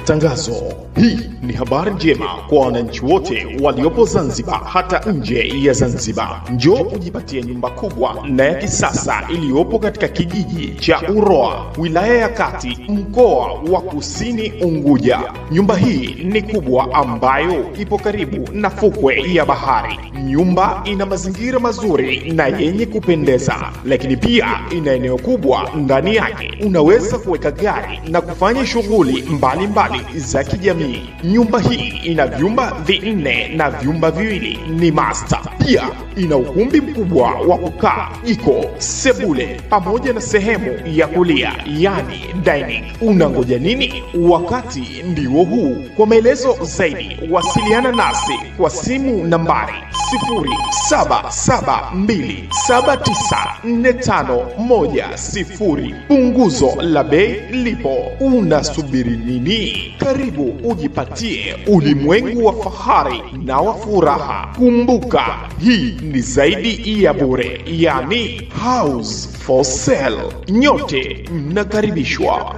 Tangazo. Hii ni habari njema kwa wananchi wote waliopo Zanzibar hata nje ya Zanzibar. Njoo ujipatie nyumba kubwa na ya kisasa iliyopo katika kijiji cha Uroa, wilaya ya Kati, mkoa wa Kusini Unguja. Nyumba hii ni kubwa ambayo ipo karibu na fukwe ya bahari. Nyumba ina mazingira mazuri na yenye kupendeza, lakini pia ina eneo kubwa ndani yake. Unaweza kuweka gari na kufanya shughuli mbalimbali za kijamii. Nyumba hii ina vyumba 4 na vyumba 2 ni master. Pia ina ukumbi mkubwa wa kukaa, jiko, sebule pamoja na sehemu ya kulia, yani dining. Unangoja nini? Wakati ndio huu. Kwa maelezo zaidi wasiliana nasi kwa simu nambari 0772794510. Punguzo la bei lipo. Unasubiri nini? Karibu ujipatie ulimwengu wa fahari na wa furaha. Kumbuka, hii ni zaidi ya bure, yani house for sale. Nyote mnakaribishwa.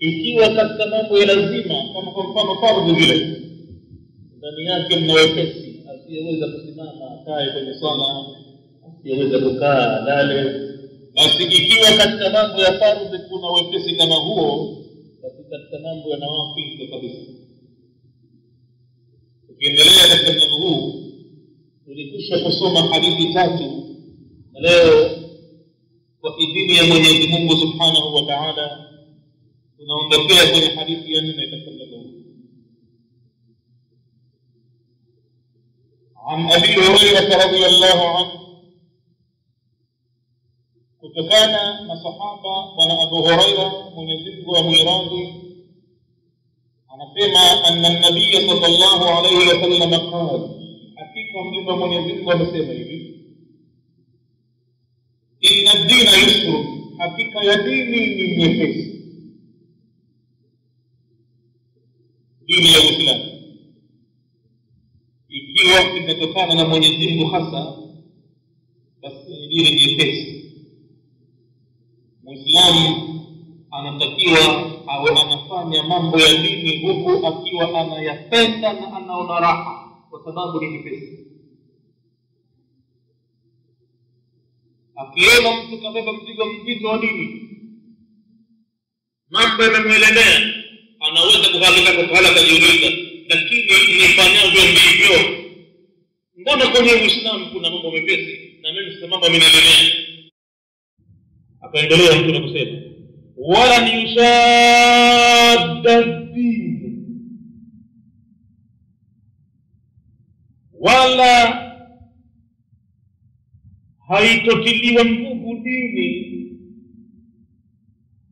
Ikiwa katika mambo ya lazima kama kwa mfano fardhu vile, ndani yake mna wepesi, asiyeweza kusimama akae kwenye swala, asiyeweza kukaa lale. Basi ikiwa katika mambo ya fardhu kuna wepesi kama huo, basi katika mambo ya nawafil kabisa. Tukiendelea katika mlango huu, tulikwisha kusoma hadithi 3, na leo kwa idhini ya Mwenyezi Mungu Subhanahu wa Ta'ala tunaondokea kwenye hadithi ya 4 katika mlango huu. An Abi Hurairah radhiyallahu anhu, kutokana na sahaba bwana Abu Hurairah, Mwenyezi Mungu amwiradhi, anasema anna nabii sallallahu alayhi wasallam qala, hakika mtume Mwenyezi Mungu amesema hivi: inna ad-dina yusr, hakika ya dini ni nyepesi. Dini ya Uislamu ikiwa imetokana na Mwenyezi Mungu hasa, basi ni dini nyepesi. Muislamu anatakiwa awe anafanya mambo ya dini huku akiwa anayapenda na anaona raha, kwa sababu ni nyepesi. Akiona mtu kabeba mzigo mzito wa dini, mambo yamemwelemea, anaweza kuhalika kwa hala kajiuliza, lakini nifanyavyo ndivyo? Mbona kwenye Uislamu kuna mambo mepesi na mimi sasa mambo yamenelemea? Akaendelea mtu na kusema, wala ni ushaddad-din, wala haitotiliwa nguvu dini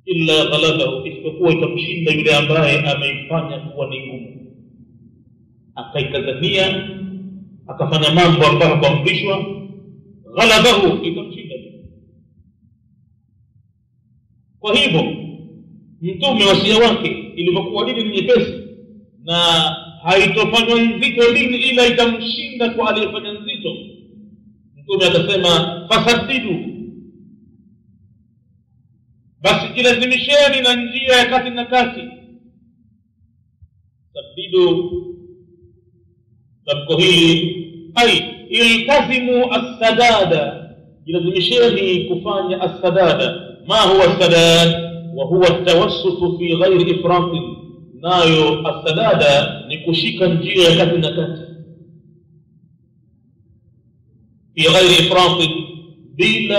illa ghalabahu, isipokuwa itamshinda yule ambaye ameifanya kuwa ni ngumu, akaikazania, akafanya mambo ambayo hakuamrishwa. Ghalabahu, itamshinda. Kwa hivyo mtume wasia wake ilivyokuwa dini ni nyepesi na haitofanywa nzito dini ila itamshinda kwa aliyefanya nzito, mtume akasema fasaddidu, basi jilazimisheni na njia ya kati na kati. Saddidu, tamko hili ai iltazimu as-sadada, jilazimisheni kufanya as-sadada. Ma huwa as-sadad? Wa huwa at-tawassut fi ghairi ifrat, nayo as-sadada ni kushika njia ya kati na kati, fi ghairi ifrat, bila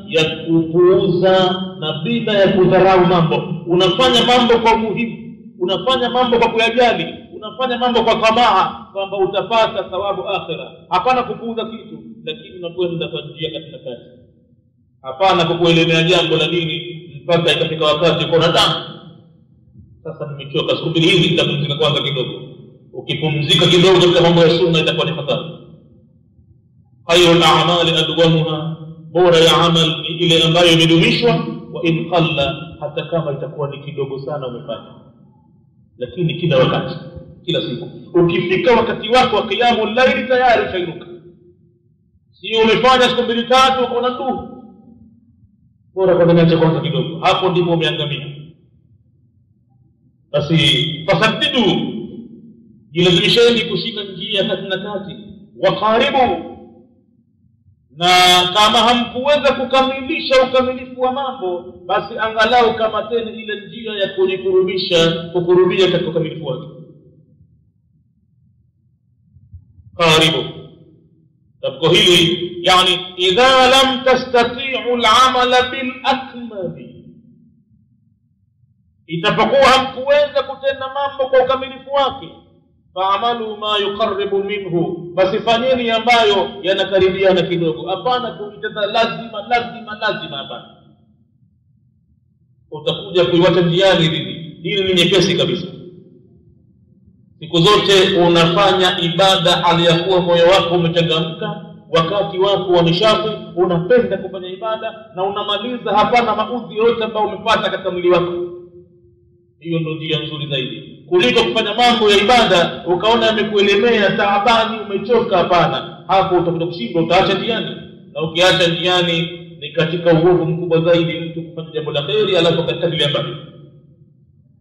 ya kupuuza na bila ya kudharau mambo. Unafanya mambo kwa muhimu, unafanya mambo kwa kuyajali, unafanya mambo kwa tamaa kwamba utapata thawabu akhira. Hapana kupuuza kitu, lakini unakwenda kwa njia katika kati. Hapana kukuelemea jambo la dini mpaka ikafika wakati uko na damu. Sasa nimechoka, subiri hizi nitapumzika kwanza kidogo. Ukipumzika kidogo katika mambo ya sunna itakuwa ni hatari. Khairul a'mali adwamuha, bora ya amal ni ile ambayo imedumishwa, wa in qalla, hata kama itakuwa ni kidogo sana umefanya, lakini kila wakati, kila siku. Ukifika wakati wako wa qiyamul layl tayari ushairuka, sio umefanya siku 2-3 uko na tu, bora kwa niache kwanza kidogo. Hapo ndipo umeangamia. Basi fasaddidu, jilazimisheni kushika njia kati na kati. Waqaribu, na kama hamkuweza kukamilisha ukamilifu wa mambo, basi angalau kamateni ile njia ya kukurubia katika ukamilifu wake. Qaribu, tabko hili yani idha lam tastati'u al-amala bil akmali, itapokuwa hamkuweza kutenda mambo kwa ukamilifu wake, fa'amalu ma yuqarribu minhu, basi fanyeni ambayo yanakaribiana kidogo. Hapana kuitenda lazima hapana. Utakuja kuiwacha njiani hili ni nyepesi kabisa. Siku zote unafanya ibada hali ya kuwa moyo wako umechangamka, wakati wako wa nishafi, unapenda kufanya ibada na unamaliza hapana maudhi yote ambayo umepata katika mwili wako. Hiyo ndio njia nzuri zaidi kuliko kufanya mambo ya ibada ukaona yamekuelemea, taabani, umechoka. Hapana, hapo utakuja kushindwa, utaacha njiani. Na ukiacha njiani ni katika uovu mkubwa zaidi mtu kufanya jambo la kheri alafu katika ile mbali.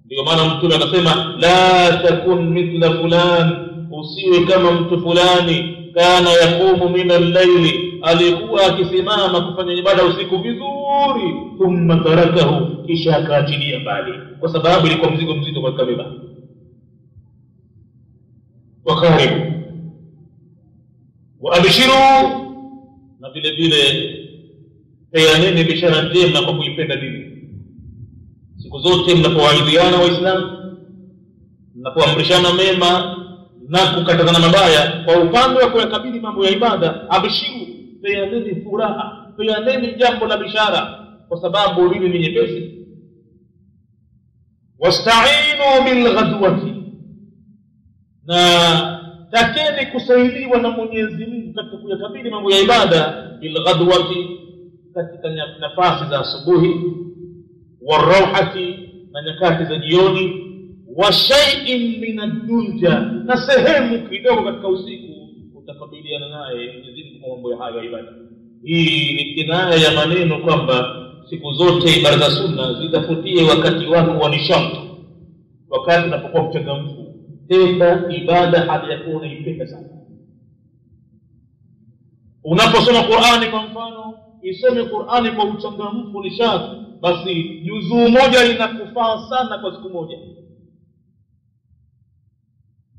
Ndio maana Mtume anasema la takun mithla fulan, usiwe kama mtu fulani, kana yaqumu min al-layli, alikuwa akisimama kufanya ibada usiku vizuri, thumma tarakahu, kisha akaachilia mbali kwa sababu ilikuwa mzigo mzito kwa kabila. Wakaribu wa abshiru, na vile vile peaneni bishara njema kwa kuipenda dini. Siku zote mnapowaidhiana Waislamu, mnapoamrishana mema na kukatazana mabaya, kwa upande wa kuyakabili mambo ya ibada, abshiru, peaneni furaha, peaneni jambo la bishara, kwa sababu dini ni nyepesi. Wasta'inu bil ghadwati, na takeni kusaidiwa na Mwenyezi Mungu katika kuyakabili mambo ya ibada, bil ghadwati, katika nafasi za asubuhi, warauhati, na nyakati za jioni, wa shay'in min ad-dulja, na sehemu kidogo katika usiku utakabiliana naye Mwenyezi Mungu kwa mambo ya haya ibada. Hii ni kinaya ya maneno kwamba siku zote ibada za sunna zitafutie wakati wako wa nishati, wakati unapokuwa mchangamfu. Tenda ibada hali ya kuwa unaipenda sana. Unaposoma Qur'ani kwa mfano, isome Qur'ani kwa uchangamfu, nishati, basi juzuu moja inakufaa sana kwa siku moja.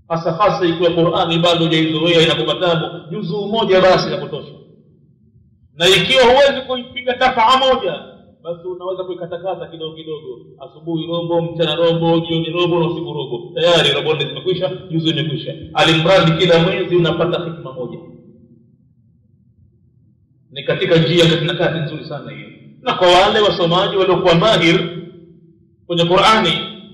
Hasa ikiwa Qur'ani bado hujaizoea inakupa tabu, juzuu moja basi inakutosha. Na ikiwa huwezi kuipiga tafaa moja, basi unaweza kuikatakata kidogo kidogo, asubuhi robo, mchana robo, jioni robo, na usiku robo. Tayari robo ndio zimekwisha, juzuu imekwisha. Alimradi kila mwezi unapata hikma moja. Ni katika njia katika kati nzuri sana hiyo. Na kwa wale wasomaji waliokuwa mahir kwenye Qur'ani,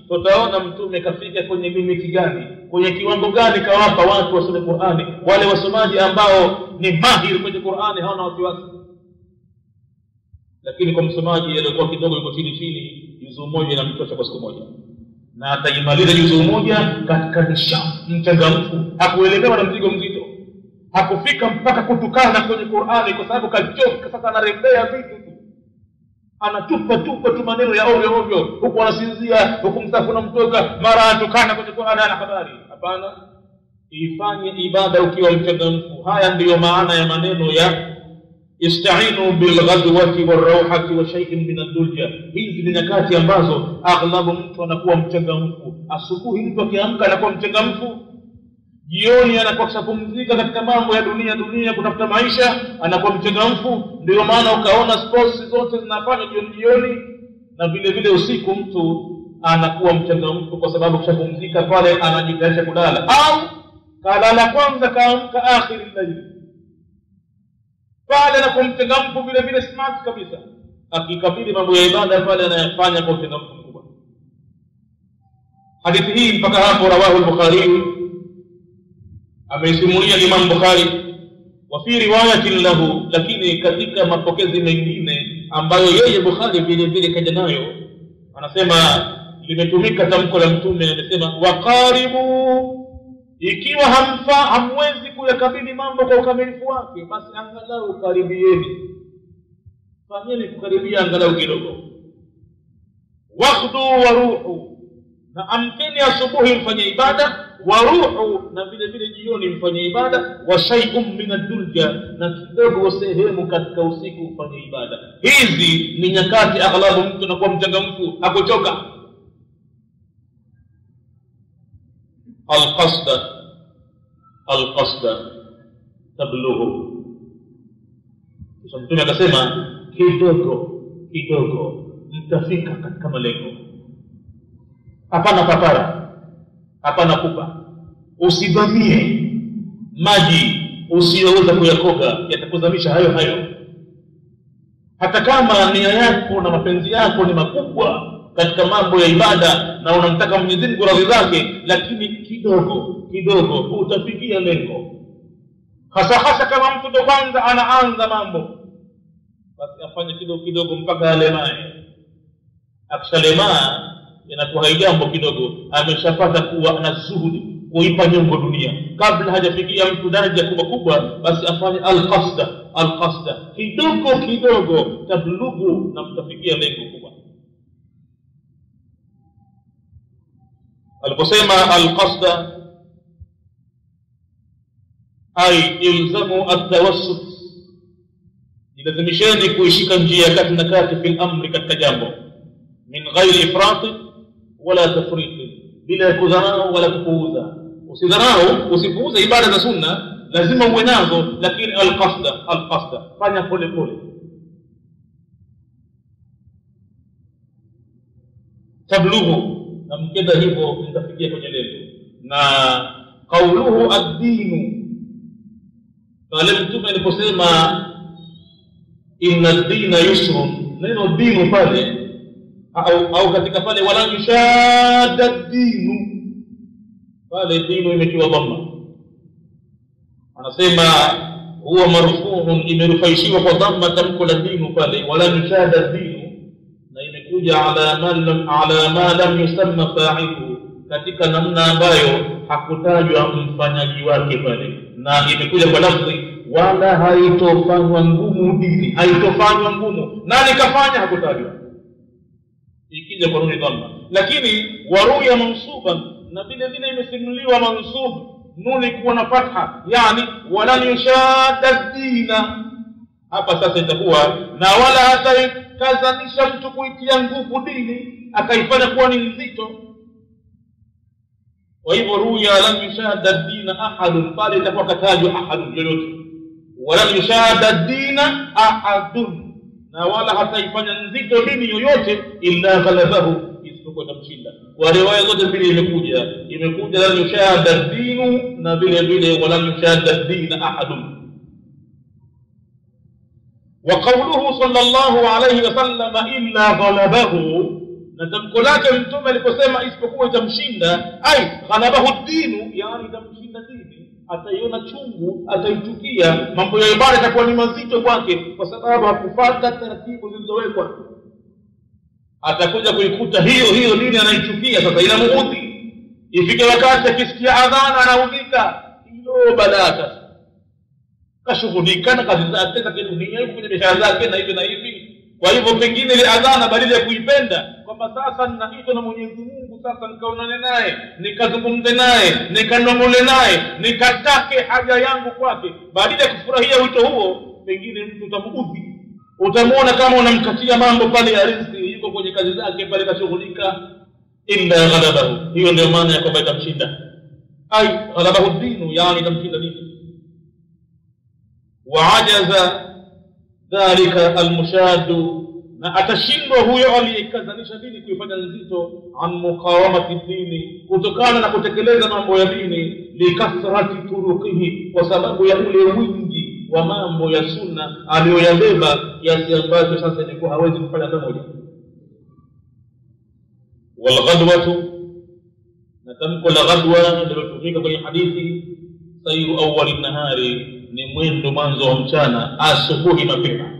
tutaona Mtume kafika kwenye limiti gani, kwenye kiwango gani kawapa watu wasome Qur'ani. Wale wasomaji ambao ni mahir kwenye Qur'ani hawana wasiwasi. Lakini kwa msomaji aliyekuwa kidogo yuko chini, juzuu moja inamtosha kwa siku moja, na ataimaliza juzuu moja katika nishati, mchangamfu, hakuelemewa na mzigo mzito, hakufika mpaka kutukana kwenye Qur'ani kwa sababu kachoka. Sasa anarembea vitu tu, anatupa tu maneno ya ovyo, huku anasinzia, huku msafu unamtoka, mara atukana kwenye Qur'ani, ana habari. Hapana, ifanye ibada ukiwa mchangamfu. Haya ndiyo maana ya maneno ya ista'inu bil ghadwati war rawhati wa shay'in min ad-dulja. Hizi ni nyakati ambazo aghlabu mtu anakuwa mchangamfu. Asubuhi mtu akiamka anakuwa mchangamfu, jioni anakuwa kusapumzika katika mambo ya dunia kutafuta maisha, anakuwa mchangamfu. Ndio maana ukaona sports zote zinafanya jioni, na vile vile usiku mtu anakuwa mchangamfu kwa sababu kishapumzika pale anajitayarisha kulala, au kalala kwanza kaamka akhir al-layl pale na kumchangamfu vile vile smart kabisa, akikabili mambo ya ibada pale anayafanya kwa mchangamfu mkubwa. Hadithi hii mpaka hapo rawahu al-Bukhari, ameisimulia Imam Bukhari. Wa fi riwayatin lahu, lakini katika mapokezi mengine ambayo yeye Bukhari vile vile kaja nayo, anasema limetumika tamko la Mtume, anasema waqaribu, ikiwa hamwezi kuyakabili mambo kwa ukamilifu wake, basi angalau karibieni, fanyeni kukaribia angalau kidogo. Waqdu wa ruhu, na amkeni asubuhi mfanye ibada, wa ruhu, na vile vile jioni mfanye ibada, wa shay'un min ad-dulja, na kidogo sehemu katika usiku mfanye ibada. Hizi ni nyakati aghlabu mtu anakuwa mchangamfu, hakuchoka. Al-qasda tablughu. Kisha Mtume akasema kidogo mtafika katika malengo. Hapana papara, hapana kupa. Usidhamie maji usiyoweza kuyakoga, yatakuzamisha hayo. Hata kama nia yako na mapenzi yako ni makubwa katika mambo ya ibada na unamtaka Mwenyezi Mungu radhi zake, lakini kidogo utafikia lengo. Hasa kama mtu ndo kwanza anaanza mambo, basi afanye kidogo mpaka alemae. Akishalemaa inakuwa haijambo kidogo, ameshapata kuwa na zuhudi, kuipa nyongo dunia. Kabla hajafikia mtu daraja kubwa, basi afanye al-qasda kidogo tablughu, na mtafikia lengo kubwa. Aliposema al-qasda ay ilzamu at-tawassut, ilazimisheni kuishika njia kati na kati fil amri, katika jambo, min ghairi ifrat wala tafrit, bila kudharau wala kupuuza. Usidharau, usipuuze ibada za sunna, lazima uwe nazo, lakini al-qasda fanya pole. Tablughu, na mkenda hivyo mtafikia kwenye lengo. Na qauluhu ad-dinu, pale Mtume aliposema inna ad-dina yusrun, neno dinu pale au katika pale wala yushadda ad-dinu, pale dinu imetiwa dhamma, anasema huwa marfu'un, imerufaishiwa kwa dhamma tamko la dinu pale, wala yushadda ad-dinu, na imekuja ala ma lam yusamma fa'iluhu, katika namna ambayo hakutajwa mfanyaji wake pale, na imekuja kwa lafzi wala haitofanywa ngumu dini, haitofanywa ngumu. Nani kafanya? Hakutajwa, ikija kwa nuni dhamma. Lakini waruya mansuban, na vile vile imesimuliwa mansub, nuni kuwa na fatha, yani wala yushadda dina. Hapa sasa itakuwa na wala hata kazanisha mtu kuitia nguvu dini akaifanya kuwa ni nzito. Kwa hivyo ruya lam yushadda dina ahadun, pale itakuwa katajwa ahadun yoyote, wala yushadda dina ahadun, na wala hataifanya nzito dini yoyote illa ghalabahu, isipokuwa tamshinda. Kwa riwaya zote mbili imekuja la yushadda dinu, na vile vile wala yushadda dina ahadun. وقوله صلى الله عليه وسلم إلا غلبه, na tamko lake Mtume aliposema isipokuwa itamshinda, ay ghalabahu dinu, yani itamshinda dini, ataiona chungu, ataichukia, mambo ya ibada yatakuwa ni mazito kwake kwa sababu hakufuata taratibu zilizowekwa. Atakuja kuikuta hiyo dini anaichukia, sasa inamuudhi. Ifike wakati akisikia adhana anaudhika, hilo balaa, kashughulika na kazi zake za kidunia, yuko kwenye biashara zake na hivi. Kwa hivyo pengine ile adhana badala ya kuipenda kwamba sasa ninaitwa na Mwenyezi Mungu, sasa nikaonane naye, nikazungumze naye, nikanongole naye, nikatake haja yangu kwake, badala ya kufurahia wito huo, pengine mtu utamuudhi. Utamuona kama unamkatia mambo pale ya riziki, yuko kwenye kazi zake pale kashughulika. Illa ghalabahu, hiyo ndio maana ya kwamba itamshinda. Ay ghalabahu dinu, yani itamshinda dini. وعجز ذلك المشاد na atashindwa huyo aliyekazanisha dini kuifanya nzito, an muqawamati dini, kutokana na kutekeleza mambo ya dini, likathrati turuqihi, kwa sababu ya ule wingi wa mambo ya sunna aliyoyabeba, kiasi ambacho sasa ilikuwa hawezi kufanya hata moja. Walghadwatu, na tamko la ghadwa lilotumika kwenye hadithi, sayru awwal nahari, ni mwendo mwanzo wa mchana, asubuhi mapema.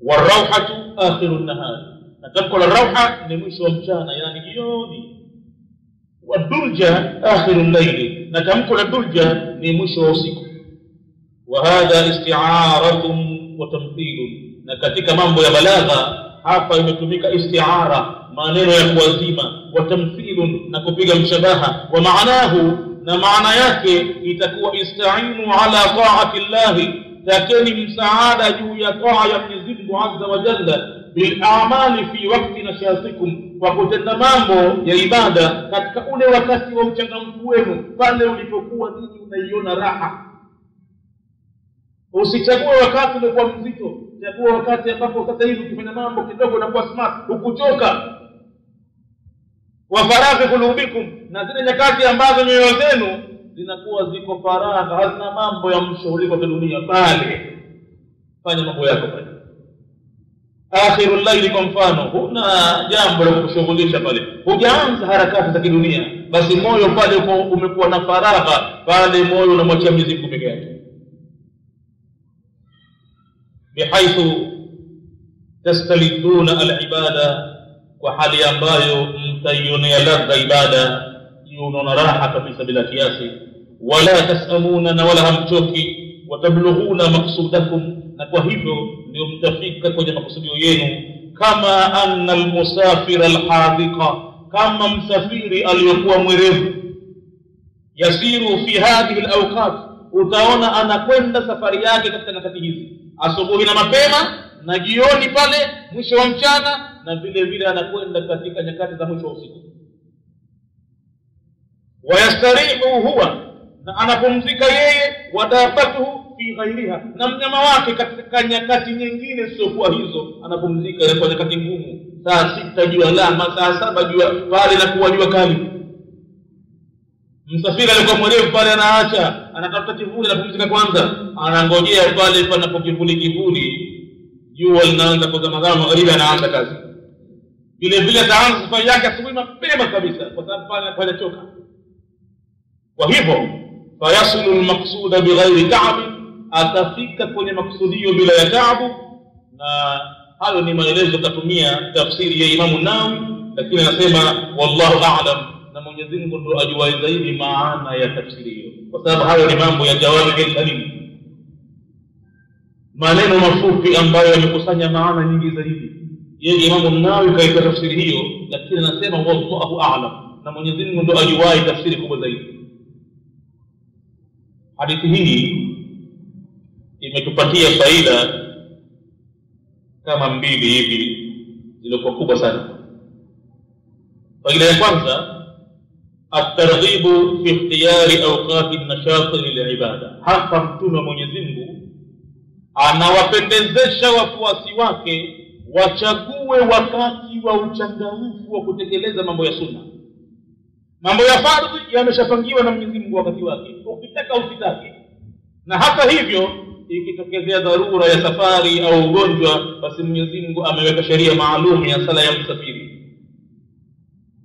Warauhatu akhiru nahari, na tamko la rauha ni mwisho wa mchana, yani jioni. Wadulja akhiru layli, na tamko la dulja ni mwisho wa usiku. Wa hadha isti'aratun wa tamthilun, na katika mambo ya balagha hapa imetumika isti'ara, maneno ya kuazima, wa tamthilun, na kupiga mshabaha, wa maanahu, na maana yake itakuwa ista'inu ala ta'ati llahi, takeni msaada juu ya taa ya Mwenyezi Mungu Azza wa Jalla, bil a'mali fi waqti nashatikum, kwa kutenda mambo ya ibada katika ule wakati wa uchangamfu wenu, pale ulipokuwa ninyi unaiona raha. Usichague wakati uliokuwa mzito, chagua wakati ambapo sasa hivi ukifanya mambo kidogo unakuwa smart, ukuchoka. Wa faraghi qulubikum, na zile nyakati ambazo nyoyo zenu zinakuwa ziko faragha, hazina mambo ya mshughulika kwa dunia, pale fanya mambo yako pale. Akhirul layli, kwa mfano huna jambo la kushughulisha pale, hujaanza harakati za kidunia, basi moyo pale umekuwa na faragha, pale moyo unamwachia Mwenyezi Mungu peke yake. Bihaithu tastaliduna al-ibada, kwa hali ambayo mtaionea ladha ibada, unaona raha kabisa bila kiasi. Wala tasamuna, na wala hamchoki. Watablughuna maqsudakum, na kwa hivyo ndio mtafika kwenye makusudio yenu. Kama anna almusafira alhadiqa, kama msafiri aliyokuwa mwerevu, yasiru fi hadhihi alawqat, utaona anakwenda safari yake katika nyakati hizi, asubuhi na mapema, na jioni pale mwisho wa mchana, na vile vile anakwenda katika nyakati za mwisho wa usiku. Wayastarihu huwa, na anapumzika yeye, wadabatuhu fi ghairiha, na mnyama wake katika nyakati nyingine sio kwa hizo, anapumzika kwa nyakati ngumu. Saa 6 jua lama, saa 7 jua pale na kuwa jua kali. Msafiri alikuwa mwerevu pale anaacha, anatafuta kivuli, anapumzika kwanza, anangojea pale panapo kivuli, jua linaanza kuzama magharibi, anaanza kazi. Vile vile ataanza safari yake asubuhi mapema kabisa, kwa sababu pale anapoenda choka. Kwa hivyo fayasulu almaqsuda bighairi ta'ab, atafika kwenye maksudio bila ya taabu. Na hayo ni maelezo katumia tafsiri ya Imam Nawawi, lakini anasema wallahu a'lam, na Mwenyezi Mungu ndo ajua zaidi maana ya tafsiri hiyo, kwa sababu hayo ni mambo ya jawami al-kalim, maneno mafupi ambayo yamekusanya maana nyingi zaidi. Yeye Imam Nawawi kaita tafsiri hiyo, lakini anasema wallahu a'lam, na Mwenyezi Mungu ndo ajua tafsiri kubwa zaidi. Hadithi hii imetupatia faida kama mbili hivi zilizokuwa kubwa sana. Faida ya kwanza, at-targhibu fi ikhtiyari awqati an-nashat lil-ibada. Hapa Mtume wa Mwenyezi Mungu anawapendezesha wafuasi wake wachague wakati wa uchangamfu wa kutekeleza mambo ya sunna. Mambo ya fardhi yameshapangiwa na Mwenyezi Mungu wakati wake, ukitaka usitake. Na hata hivyo ikitokezea dharura ya safari au ugonjwa, basi Mwenyezi Mungu ameweka sheria maalum ya sala ya msafiri,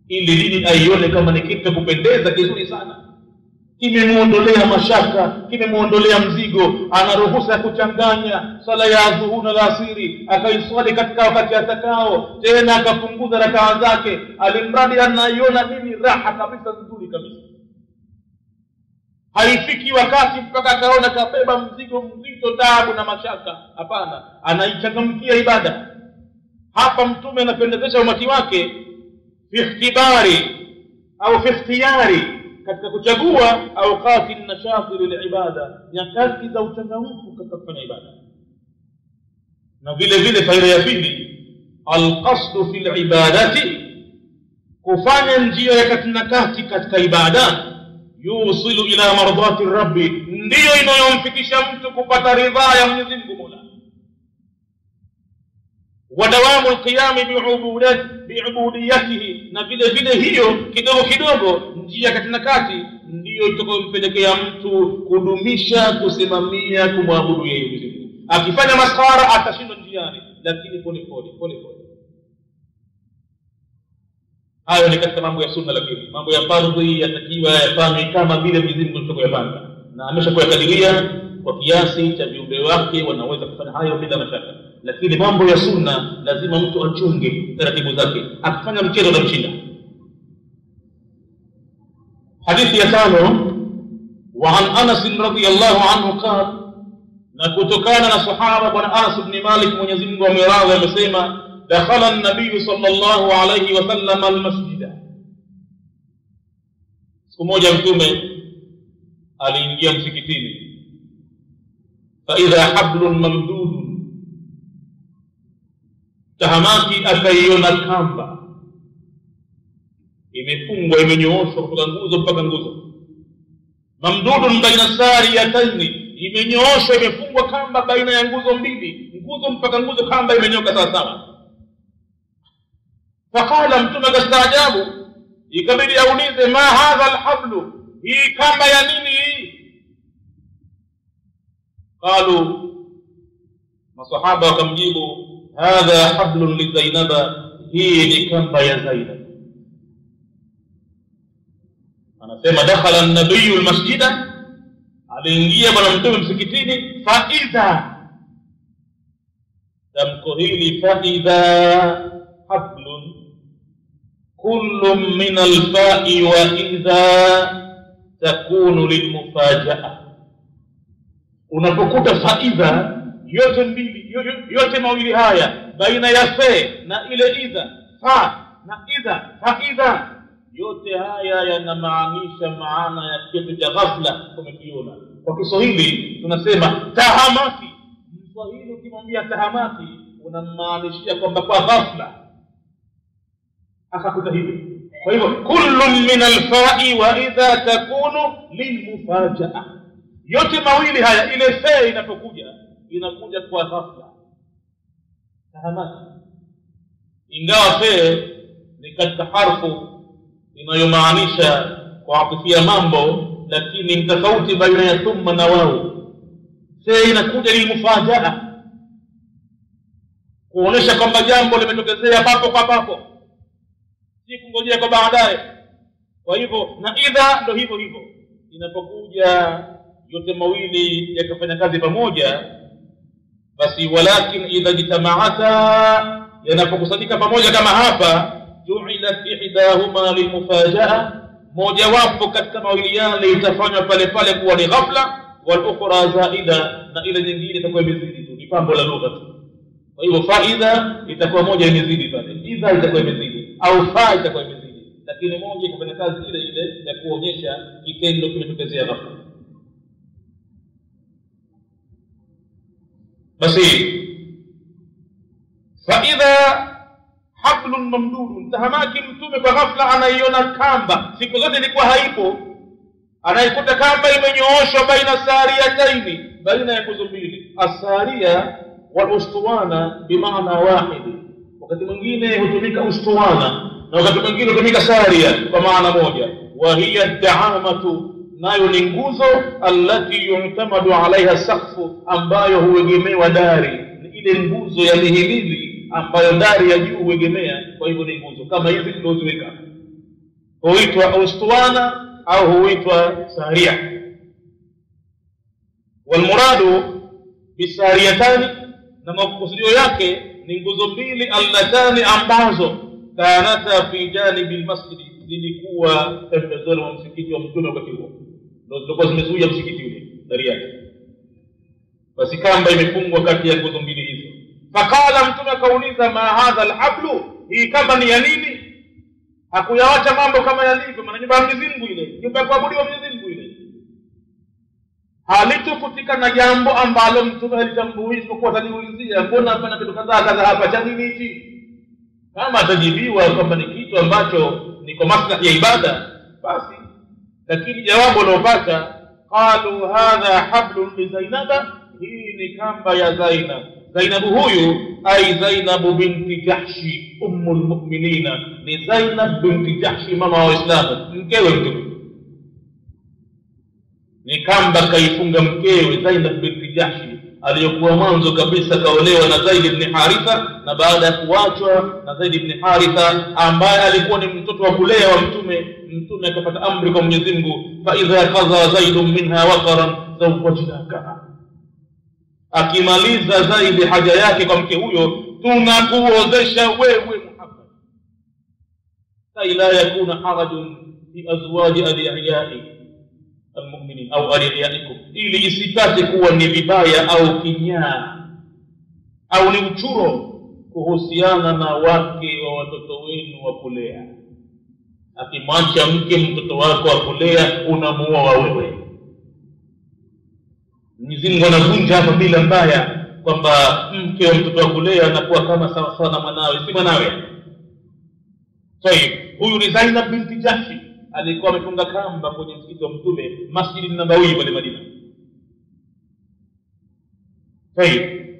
ili dini aione kama ni kitu kupendeza kizuri sana, kimemuondolea mashaka, kimemuondolea mzigo. Ana ruhusa ya kuchanganya sala ya dhuhuri na alasiri, akaiswali katika wakati atakao, tena akapunguza rakaa zake, alimradi anaiona dini raha kabisa, nzuri kabisa. Haifiki wakati mpaka akaona kabeba mzigo mzito, taabu na mashaka. Hapana, anaichangamkia ibada. Hapa Mtume anapendezesha umati wake fi ikhtibari au fi ikhtiyari, katika kuchagua awqati an-nashati lil-ibada, nyakati za uchangamfu katika kufanya ibada. Na vile vile faida ya pili, al-qasdu fil ibadati, kufanya njia ya kati na kati katika ibada, yusilu ila mardati rabbi, ndiyo inayomfikisha mtu kupata ridhaa ya Mwenyezi Mungu Mola. wadawamu alqiyam bi'ubudiyatihi, na vile vile hiyo kidogo kidogo njia kati na kati ndiyo itakayompelekea mtu kudumisha kusimamia kumwabudu yeye Mwenyezi Mungu. Akifanya maskhara atashindwa njiani, lakini pole pole. Hayo ni katika mambo ya sunna, lakini mambo ya fardhi yatakiwa yafanywe kama vile Mwenyezi Mungu atakayopanga, na ameshakadiria kwa kiasi cha viumbe wake wanaweza kufanya hayo bila mashaka. Lakini mambo ya sunna lazima mtu achunge taratibu zake, akifanya mchezo na mshinda. Hadithi ya 5, wa an Anas radhiyallahu anhu qala, na kutokana na sahaba bwana Anas ibn Malik Mwenyezi Mungu amradhi amesema, dakhala an-nabiy sallallahu alayhi wa sallam al-masjid. Siku moja mtume aliingia msikitini, fa idha hablun mamdud, tahamaki akaiona kamba imefungwa imenyooshwa kutoka nguzo mpaka nguzo. Mamdudun baina sariyataini, imenyooshwa imefungwa kamba baina ya nguzo mbili, nguzo mpaka nguzo kamba imenyoka sawa sawa. Faqala, mtume akastaajabu, ikabidi aulize, ma hadha alhablu, hii kamba ya nini hii? Qalu, masahaba wakamjibu, hadha hablun li Zainaba, hii ni kamba ya Zainab. Anasema dakhala an-nabiy al-masjida, aliingia bwana mtume msikitini, fa idha, tamko hili fa idha hablun kullu min al-fa'i wa idha takunu lilmufajaa. Unapokuta fa idha yote mbili, yote mawili haya baina ya fa na ile idha, fa na idha, fa idha, yote haya yanamaanisha maana ya kitu cha ghafla. Tumekiona kwa Kiswahili tunasema tahamaki. Mswahili ukimwambia tahamaki unammaanishia kwamba kwa ghafla akakuta hivi. Kwa hivyo kullu min al-fa'i wa idha takunu lilmufajaa, yote mawili haya, ile fa inapokuja inakuja kwa ghafla, tahamaki. Ingawa fa ni katika harfu inayomaanisha kuatifia mambo, lakini mtofauti baina ya thumma na wao. Fa inakuja lilmufajaa, kuonesha kwamba jambo limetokezea papo kwa papo, si kungojea kwa baadaye. Kwa hivyo na idha ndio hivyo hivyo, inapokuja yote mawili yakafanya kazi pamoja, basi walakin idha jitama'ata, yanapokusanyika pamoja kama hapa, ju'ilat ihdahuma lilmufajaa, moja wapo katika mawili yale itafanywa pale pale kuwa ni ghafla, wal ukhra zaida, na ile nyingine itakuwa imezidi tu, ni pambo la lugha tu. Kwa hivyo faida itakuwa moja imezidi pale, idha itakuwa imezidi, au fa itakuwa imezidi, lakini moja itafanya kazi ile ile ya kuonyesha kitendo kimetokezea ghafla. Basi fa idha hablun mamdudun, tahamaki mtume kwa ghafla anaiona kamba, siku zote ilikuwa haipo, anaikuta kamba imenyooshwa baina sariyataini, baina ya nguzo mbili. Asaria wal ustuwana bimaana wahidi, wakati mwingine hutumika ustuwana na wakati mwingine hutumika saria kwa maana moja. Wa hiya daamatu, nayo ni nguzo, allati yu'tamadu alaiha saqfu, ambayo huegemewa dari, ni ile nguzo ya mihimili ambayo dari ya juu huegemea. Kwa hivyo ni nguzo kama hizi tulizoziweka, huitwa ustuwana au huitwa saria. Walmuradu bisariyatani, na makusudio yake ni nguzo mbili, allatani, ambazo kanata fi janibi almasjid, zilikuwa pembezoni mwa msikiti wa mtume wakati huo, ndio zilikuwa zimezuia msikiti ule dari yake. Basi kamba imefungwa kati ya nguzo mbili hizo. Fakala, mtume akauliza, ma hadha alhablu, hii kamba ni ya nini? Hakuyawacha mambo kama yalivyo, maana nyumba ya Mwenyezi Mungu ile, nyumba ya kuabudiwa Mwenyezi Mungu ile, halitokutika na jambo ambalo mtume alitambui isipokuwa ataniulizia, mbona hapana kitu kadhaa kadhaa hapa, cha nini hichi? Kama atajibiwa kwamba ni kitu ambacho ni kwa maslahi ya ibada, basi. Lakini jawabu lilopata, qalu hadha hablun li Zainaba, hii ni kamba ya Zainab. Zainab huyu ai Zainab binti Jahshi ummul mu'minina, ni Zainab binti Jahshi mama wa Waislamu, mkewe Mtume. Ni kamba kaifunga mkewe Zainab binti Jahshi aliyokuwa mwanzo kabisa kaolewa na Zaid ibn Haritha, na baada ya kuachwa na Zaid ibn Haritha ambaye alikuwa ni mtoto wa kulea wa Mtume, Mtume akapata amri kwa Mwenyezi Mungu, fa idha qadha Zaid minha waqaran zawwajnaka, akimaliza Zaid haja yake kwa mke huyo, tunakuozesha wewe Muhammad, ila yakuna harajun fi azwaji adiyai almu'minin au adiyaikum, ili isipate kuwa ni vibaya au kinyaa au ni uchuro kuhusiana na wake wa watoto wenu wa kulea. Akimwacha mke mtoto wako wa kulea, unamuoa wewe. Mwenyezi Mungu anavunja hapa bila mbaya kwamba mke wa mtoto wa kulea anakuwa kama sawa sawa na mwanawe, si mwanawe. Huyu ni Zainab binti Jahshi, alikuwa amefunga kamba kwenye msikiti wa Mtume, Masjid an-Nabawi pale Madina.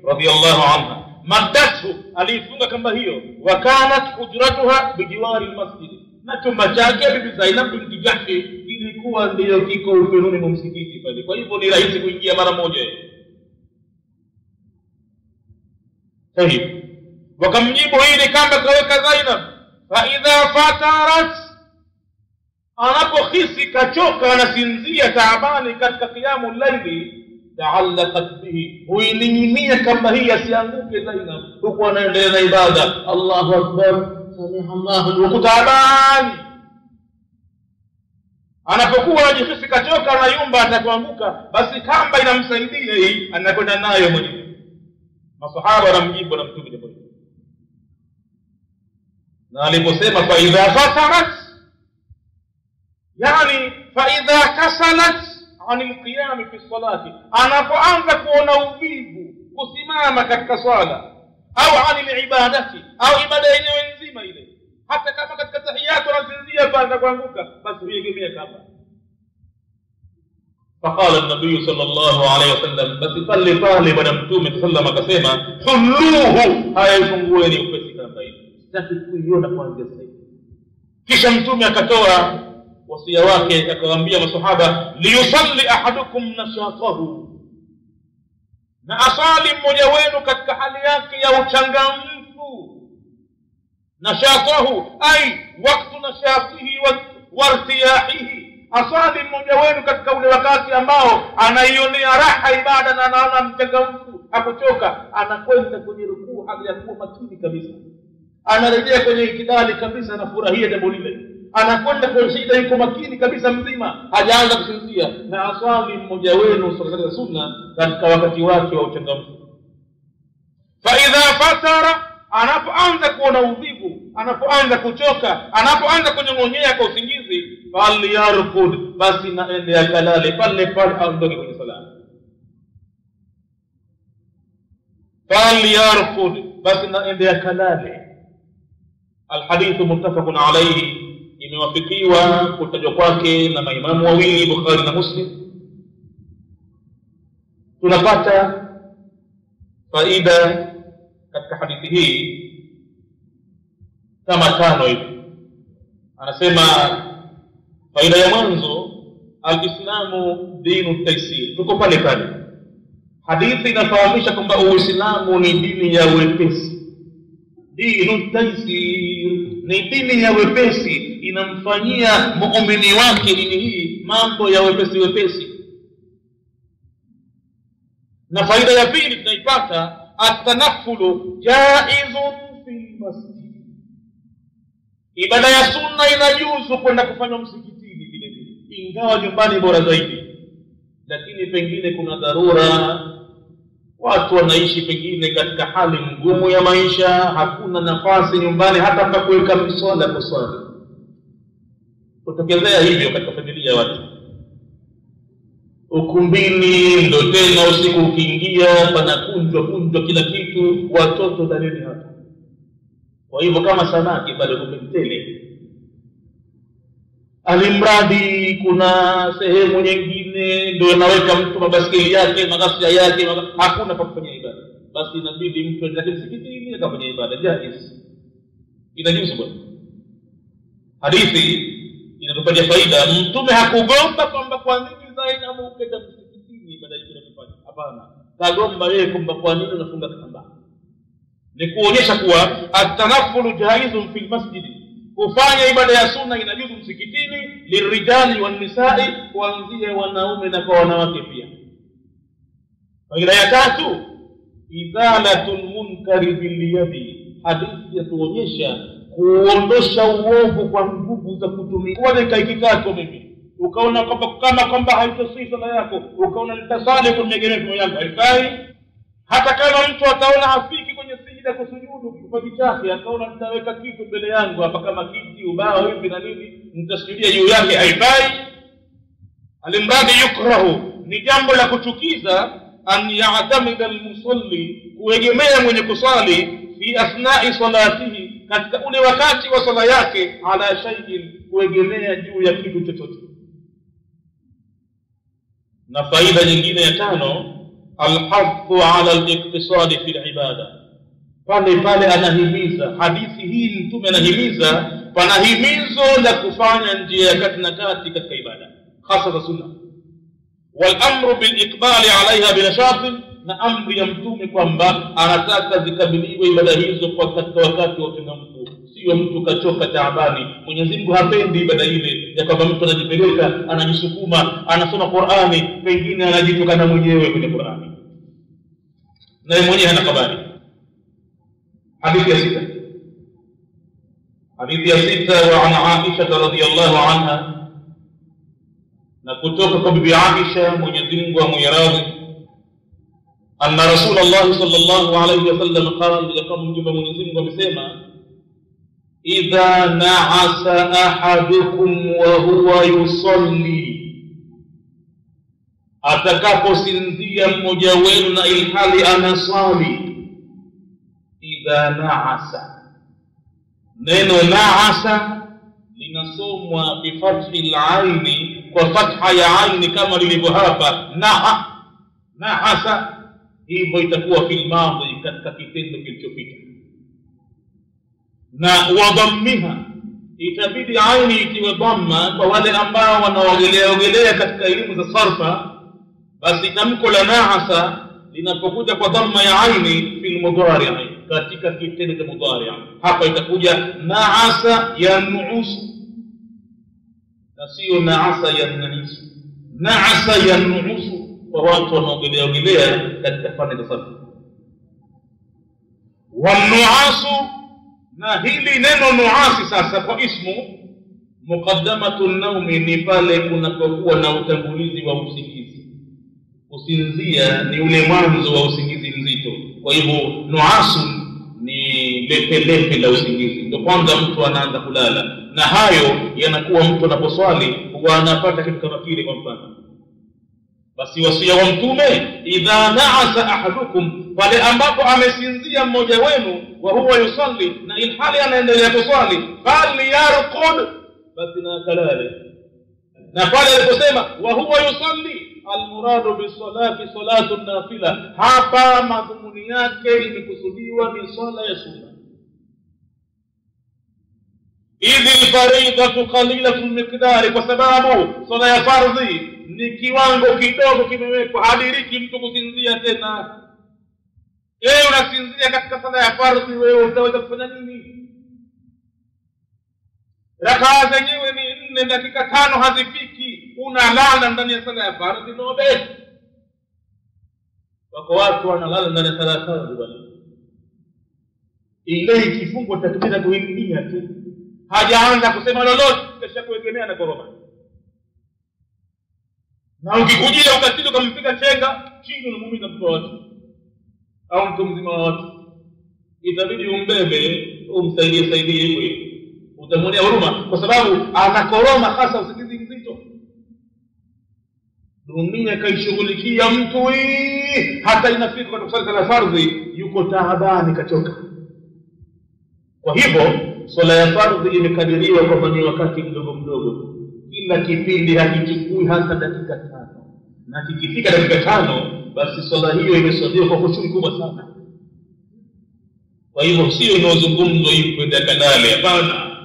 Radiyallahu anha madatu, alifunga kamba hiyo, wa kanat hujratuha bijiwari al-masjid, na chumba chake bibi Zainab binti Jahshi ilikuwa ndio kiko upenuni mwa msikiti pale, kwa hivyo ni rahisi kuingia mara moja. Wakamjibu hili kamba kaweka Zainab, fa idha fatarat, anapohisi kachoka anasinzia taabani katika qiyamu layli, ta'allaqat bihi, huining'inia kamba hii asianguke Zainab huko anaendelea na ibada. Allahu akbar, sami'a Allahu liman taabani. Anapokuwa anajihisi kachoka na yumba atakuanguka, basi kamba inamsaidia hii, anakwenda nayo mwenyewe. Masahaba wanamjibu na Mtume jambo hili, na aliposema fa idha fatarat, yani fa idha kasalat anil qiyam fi salati, anapoanza kuona uvivu kusimama katika swala, au anil ibadati, au ibada yenyewe nzima ile, hata kama katika tahiyatu anasinzia baada kuanguka, basi huegemea kamba. Faqala an-nabiy sallallahu alayhi wasallam, basi pale bwana Mtume sallallahu akasema, hulluhu, hayafungueni upesi kamba hii, sitaki kuiona kuanzia sasa. Kisha Mtume akatoa wasia wake, akawaambia masahaba, liyusalli ahadukum nashatahu, na asali mmoja wenu katika hali yake ya uchangamfu. Nashatahu ay waqtu nashatihi wa irtiyahihi, asali mmoja wenu katika ule wakati ambao anaionea raha ibada na anaona mchangamfu, hakuchoka, anakwenda kwenye rukuu hali ya kuwa makini kabisa, anarejea kwenye ikidali kabisa, anafurahia jambo lile, anakwenda kwenye sijda yuko makini kabisa mzima, hajaanza kusinzia. Na asali mmoja wenu swala sunna katika wakati wake wa uchangamfu. Fa idha fatara, anapoanza kuona uvivu, anapoanza kuchoka, anapoanza kunyong'onyea kwa usingizi, bali yarkud, basi naende akalale pale aondoke kwenye sala. Bali yarkud, basi naende akalale. Alhadithu muttafaqun alayhi, imewafikiwa kutajwa kwake na maimamu wawili, Bukhari na Muslim. Tunapata faida katika hadithi hii kama 5 hivi. Anasema faida ya mwanzo, al-Islamu dinu taysir. Tuko pale. Hadithi inafahamisha kwamba Uislamu ni dini ya wepesi. Dinu taysir ni dini ya wepesi, inamfanyia muumini wake dini hii mambo ya wepesi. Na faida ya pili tunaipata, at-tanaffulu jaizun fil masjid, ibada ya sunna inajuzu kwenda kufanywa msikitini vile vile, ingawa nyumbani bora zaidi. Lakini pengine kuna dharura, watu wanaishi pengine katika hali ngumu ya maisha, hakuna nafasi nyumbani hata pa kuweka mswala kuswali. Kutokezea hivyo katika familia ya watu, ukumbini ndo tena usiku ukiingia panakunjwa kila kitu, watoto dalili hapa. Kwa hivyo kama samaki pale kumtele, alimradi kuna sehemu nyingine ndio anaweka mtu mabaskeli yake, maghasia yake, hakuna pa kufanya ibada. basi inabidi mtu aende msikitini akafanya ibada jaiz, inajuzu bwana. Hadithi inatupatia faida. Mtume hakugomba kwamba kwa nini Zainab ukenda msikitini ibada hiyo unafanya, hapana. Kagomba yeye kwamba kwa nini unafunga kamba. Ni kuonyesha kuwa at-tanaffulu jaizun fil masjid, kufanya ibada ya sunna inajuzu msikitini, lirijali wan nisa'i, kuanzia wanaume na kwa wanawake pia. Faida ya tatu, izalatul munkari bil yadi. Hadithi yatuonyesha kuondosha uovu kwa nguvu za kutumia. Kwa nikikitako mimi ukaona kwamba haitosii sala yako, ukaona nitasali kwa miegemeo yangu, haifai. Hata kama mtu ataona hafiki kwenye sijida kusujudu kifupi chake, akaona nitaweka kitu mbele yangu hapa kama kiti, ubao hivi na nini, nitasujudia juu yake, haifai. Alimradi yukrahu, ni jambo la kuchukiza, an ya'tamida al-musalli, kuegemea mwenye kusali, fi asna'i salatihi, katika ule wakati wa sala yake, ala shay'in, kuegemea juu ya kitu chochote. Na faida nyingine ya tano, alhadhu ala al-iqtisadi fi al-ibada. Pale anahimiza, hadithi hii mtume anahimiza, panahimizo la kufanya njia ya kati na kati katika ibada hasa za sunna. Wal amru bil iqbali alaiha binashatin, na amri ya mtume kwamba anataka zikabiliwe ibada hizo kwa katika wakati wa uchangamfu, sio mtu kachoka taabani. Mwenyezi Mungu hapendi ibada ile ya kwamba mtu anajipeleka, anajisukuma, anasoma Qur'ani, pengine anajitukana mwenyewe kwenye Qur'ani na yeye mwenyewe hana habari. Hadithi ya sita, wa an Aisha radhiyallahu anha, na kutoka kwa bibi Aisha, Mwenyezi Mungu amwiradhi, anna Rasulullah sallallahu alayhi wasallam qala, yaqam mjumbe Mwenyezi Mungu amesema, idha na'asa ahadukum wa huwa yusalli, atakaposinzia mmoja wenu na ilhali anasali. Idha na'asa, neno na'asa linasomwa bi fathi al-aini, kwa fatha ya aini kama lilivyo hapa na'asa, hivyo itakuwa fil madhi, katika kitendo kilichopita. Na wadhammiha, itabidi aini itiwe dhamma kwa wale ambao wanaogelea katika elimu za sarfa. Basi tamko la na'asa linapokuja kwa dhamma ya aini fil mudhari', katika kitendo cha mudhari', hapa itakuja na'asa yan'usu, na sio na'asa yan'isu. Na'asa yan'usu kwa watu wanaogelea katika fani za sarfa. Wan-nu'asu, na hili neno nuasi sasa kwa ismu, muqaddamatu an-nawmi, ni pale kunapokuwa na utangulizi wa usingizi. Kusinzia ni ule mwanzo wa usingizi mzito. Kwa hivyo nuasu ni lepe la usingizi, ndio kwanza mtu anaanza kulala, na hayo yanakuwa mtu anaposwali huwa anapata kitu kama kile. Kwa mfano, basi wasia wa mtume, idha na'asa ahadukum, pale ambapo amesinzia mmoja wenu, wa huwa yusalli, na ilhali anaendelea kuswali, bali yarqud, basi na kalale. Na pale aliposema wa huwa yusalli, almuradu bisalati salatu nafila, hapa madhumuni yake imekusudiwa ni swala ya sunna. Idhi faridatu qalilatu miqdari, kwa sababu swala ya fardhi ni kiwango kidogo kimewekwa, hadiriki mtu kusinzia tena. Wewe unasinzia katika swala ya fardhi, wewe utaweza kufanya nini? Rakaa zenyewe ni 4 dakika 5 hazifiki, unalala ndani ya swala ya fardhi. Nobe, wako watu wanalala ndani ya swala ya fardhi bwana, ile kifungo takbira kuingia tu, hajaanza kusema lolote, kisha kuegemea na koroma. Na ukikujia ukatili ukampiga chenga chini, unamuumiza mtu wote au mtu mzima wote, itabidi umbebe umsaidie hivyo, utamwonea huruma, kwa sababu anakoroma hasa usingizi mzito. Dunia kaishughulikia mtu hata inafika kwa kusali sala fardhi yuko taabani, kachoka. Kwa hivyo swala ya fardhi imekadiriwa kwa ni wakati mdogo mdogo, kila kipindi hakichukui hata dakika 5, na kikifika dakika 5 basi swala hiyo imesodiwa kwa kusudi kubwa sana. Kwa hivyo sio inazungumzo hivi kwenda kanale, hapana.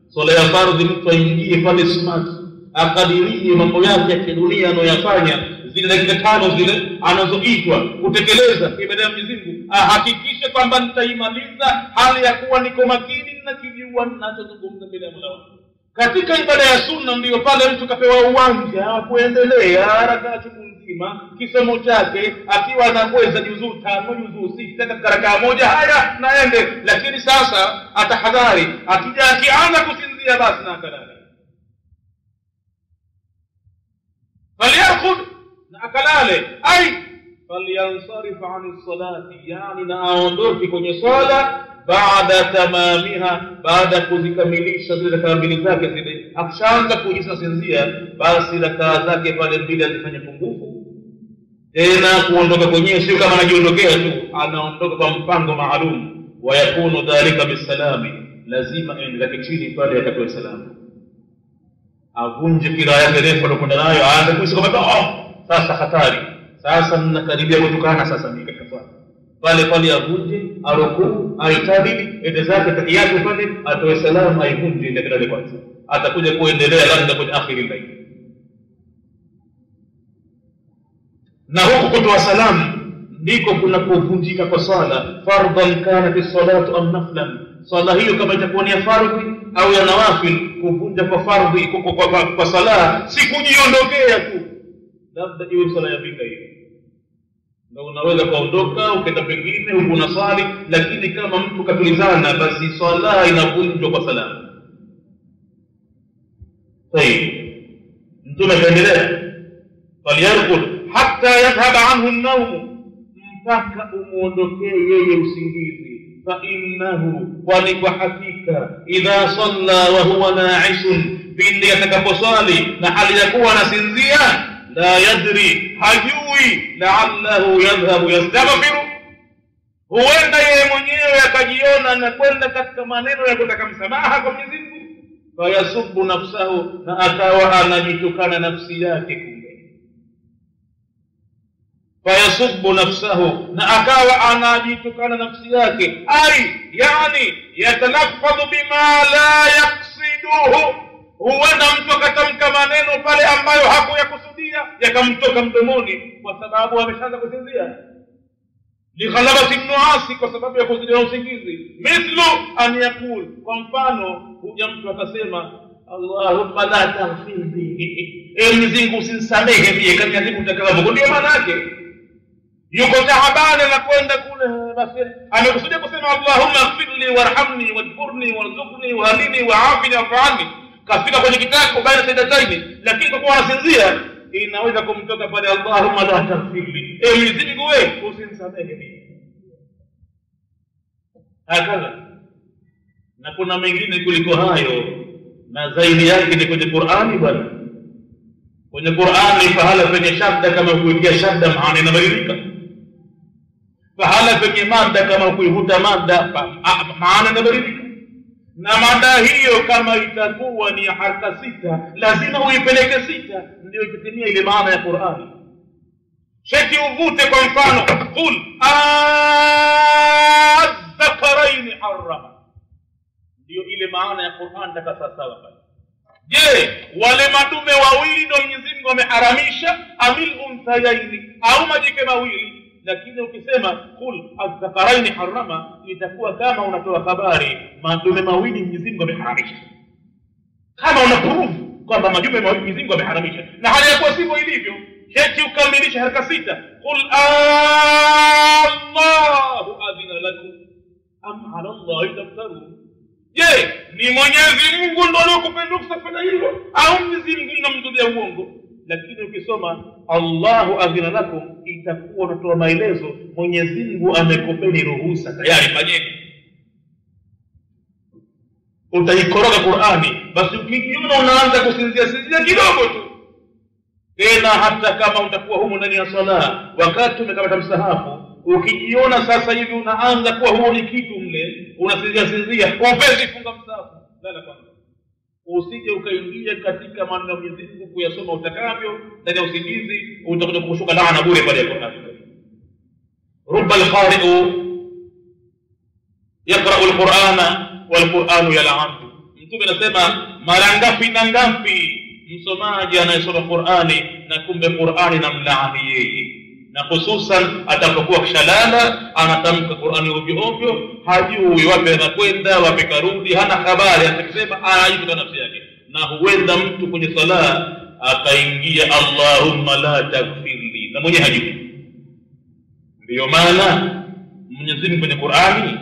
Swala ya fardhi mtu aingie pale smart, akadirie mambo yake ya kidunia anayofanya, zile dakika 5 zile anazoitwa kutekeleza ibada ya Mwenyezi Mungu, ahakikishe kwamba nitaimaliza hali ya kuwa niko makini na kijua ninachozungumza mbele ya Mola wangu. Katika ibada ya sunna ndio pale mtu kapewa uwanja wa kuendelea haraka chungu nzima kisomo chake, akiwa anaweza juzuu 5 juzuu 6 katika rakaa moja, haya naende. Lakini sasa atahadhari, akija akianza kusinzia basi na akalala. Falyakhud na akalale, ai falyansarif ani salati, yani na aondoke kwenye swala baada tamamiha, baada kuzikamilisha zile rakaa mbili zake zile. Akishaanza kujisinzia basi rakaa zake pale mbili azifanye pungufu. Tena kuondoka kwenyewe sio kama anajiondokea tu, anaondoka kwa mpango maalum. Wa yakunu dhalika bisalami, lazima aende chini pale akatoe salamu, avunje kila yake refu alokwenda nayo, aanze kuisoma kama sasa hatari, sasa ninakaribia kutokana, sasa ni katika swala pale pale avunje, arukuu, aitabili ende zake tahiyatu pale, atoe salamu, aivunje ile kidole kwanza, atakuja kuendelea labda kwenye akhiri layl. Na huko kutoa salamu ndiko kuna kuvunjika kwa swala, fardhan kana fi salatu am naflan. Swala hiyo kama itakuwa ni fardhi au ya nawafil, kuvunja kwa fardhi kwa sala si kujiondokea tu, labda iwe swala ya vita hiyo ndio unaweza kuondoka ukenda pengine huko na swali. Lakini kama mtu katulizana, basi swala inavunjwa kwa salamu. Sahihi. Mtume kaendelea, falyarqud hatta yadhhaba anhu an-nawm, mpaka umuondokee yeye usingizi. Fa innahu, kwani kwa hakika, idha salla wa huwa na'ishun, pindi atakaposwali na hali ya kuwa anasinzia, la yadri, hajui, la'allahu yadhhabu yastaghfiru, huenda yeye mwenyewe akajiona na kwenda katika maneno ya kutaka msamaha kwa Mwenyezi Mungu, fayasubbu nafsahu, na akawa anajitukana nafsi yake. Kumbe fayasubbu nafsahu, na akawa anajitukana nafsi yake, ai yani yatalaffadhu bima la yaqsiduhu, huenda mtu akatamka maneno pale ambayo hakuyakusudia yakamtoka mdomoni kwa sababu ameshaanza kusinzia, lighalabati nuasi, kwa sababu ya kuzidia usingizi. Mithlu an yaqul, kwa mfano huja mtu akasema, Allahumma la taghfirli, Mwenyezi Mungu usinisamehe mie kama siku utakavyo. Ndio maana yake yuko tahabani na kwenda kule, basi amekusudia kusema Allahumma ighfirli warhamni wajburni warzuqni wahdini wa'afini wa'afini, kafika kwenye kitako baina sajdataini. Lakini kwa kuwa anasinzia inaweza kumtoka pale Allahumma la taghfirli, Mwenyezi Mungu wewe usinisamehe mimi. Hakika na kuna mengine kuliko hayo, na zaidi yake ni kwenye Qur'ani bwana. Kwenye Qur'ani pahala penye shadda kama kuitia shadda maana inabadilika, pahala penye mada kama kuivuta mada maana inabadilika. Na mada hiyo kama itakuwa ni haraka 6 lazima uipeleke 6 ndio itatimia ile maana ya Qur'ani. Sheki uvute kwa mfano, qul az-zakaraini harrama, ndio ile maana ya Qur'an takasasawa pale. Je, wale madume wawili ndio Mwenyezi Mungu ameharamisha, amil unthayaini, au majike mawili? Lakini ukisema qul az-zakaraini harrama, itakuwa kama unatoa habari madume mawili Mwenyezi Mungu ameharamisha, kama unaprove kwamba madume mawili Mwenyezi Mungu ameharamisha, na hali ya kuwa sivyo ilivyo. Sheki ukamilisha haraka 6, qul Allahu adhina lakum am ala Allahi taftarun. Je, ni Mwenyezi Mungu ndio aliyokupenda kufanya hilo au Mwenyezi Mungu unamzudia uongo? Lakini ukisoma Allahu adhina lakum, itakuwa unatoa maelezo Mwenyezi Mungu amekupeni ruhusa, tayari fanyeni. Utaikoroga Qur'ani, basi ukijiona unaanza kusinzia kidogo tu, tena hata kama utakuwa humo ndani ya sala wakati umekamata msahafu, ukijiona sasa hivi unaanza kuwa huo ni kitu mle unasinzia, upesi funga msahafu, lala kwanza, usije ukaingia katika maneno ya Mwenyezi Mungu kuyasoma utakavyo ndani ya usingizi, utakuja kushuka laana bure pale ya Qur'an. Rubba al-qari'u yaqra'u al-Qur'ana wal-Qur'anu yal'anu. Mtume anasema mara ngapi na ngapi msomaji anayesoma Qur'ani na kumbe Qur'ani na mlaani yeye, na hususan atakapokuwa kishalala anatamka Qur'ani ovyo ovyo, hajui wapi anakwenda wapi karudi, hana habari, atakisema anajibu nafsi yake. Na huenda mtu kwenye sala akaingia Allahumma la taghfirli na mwenye hajui. Ndio maana Mwenyezi Mungu kwenye Qur'ani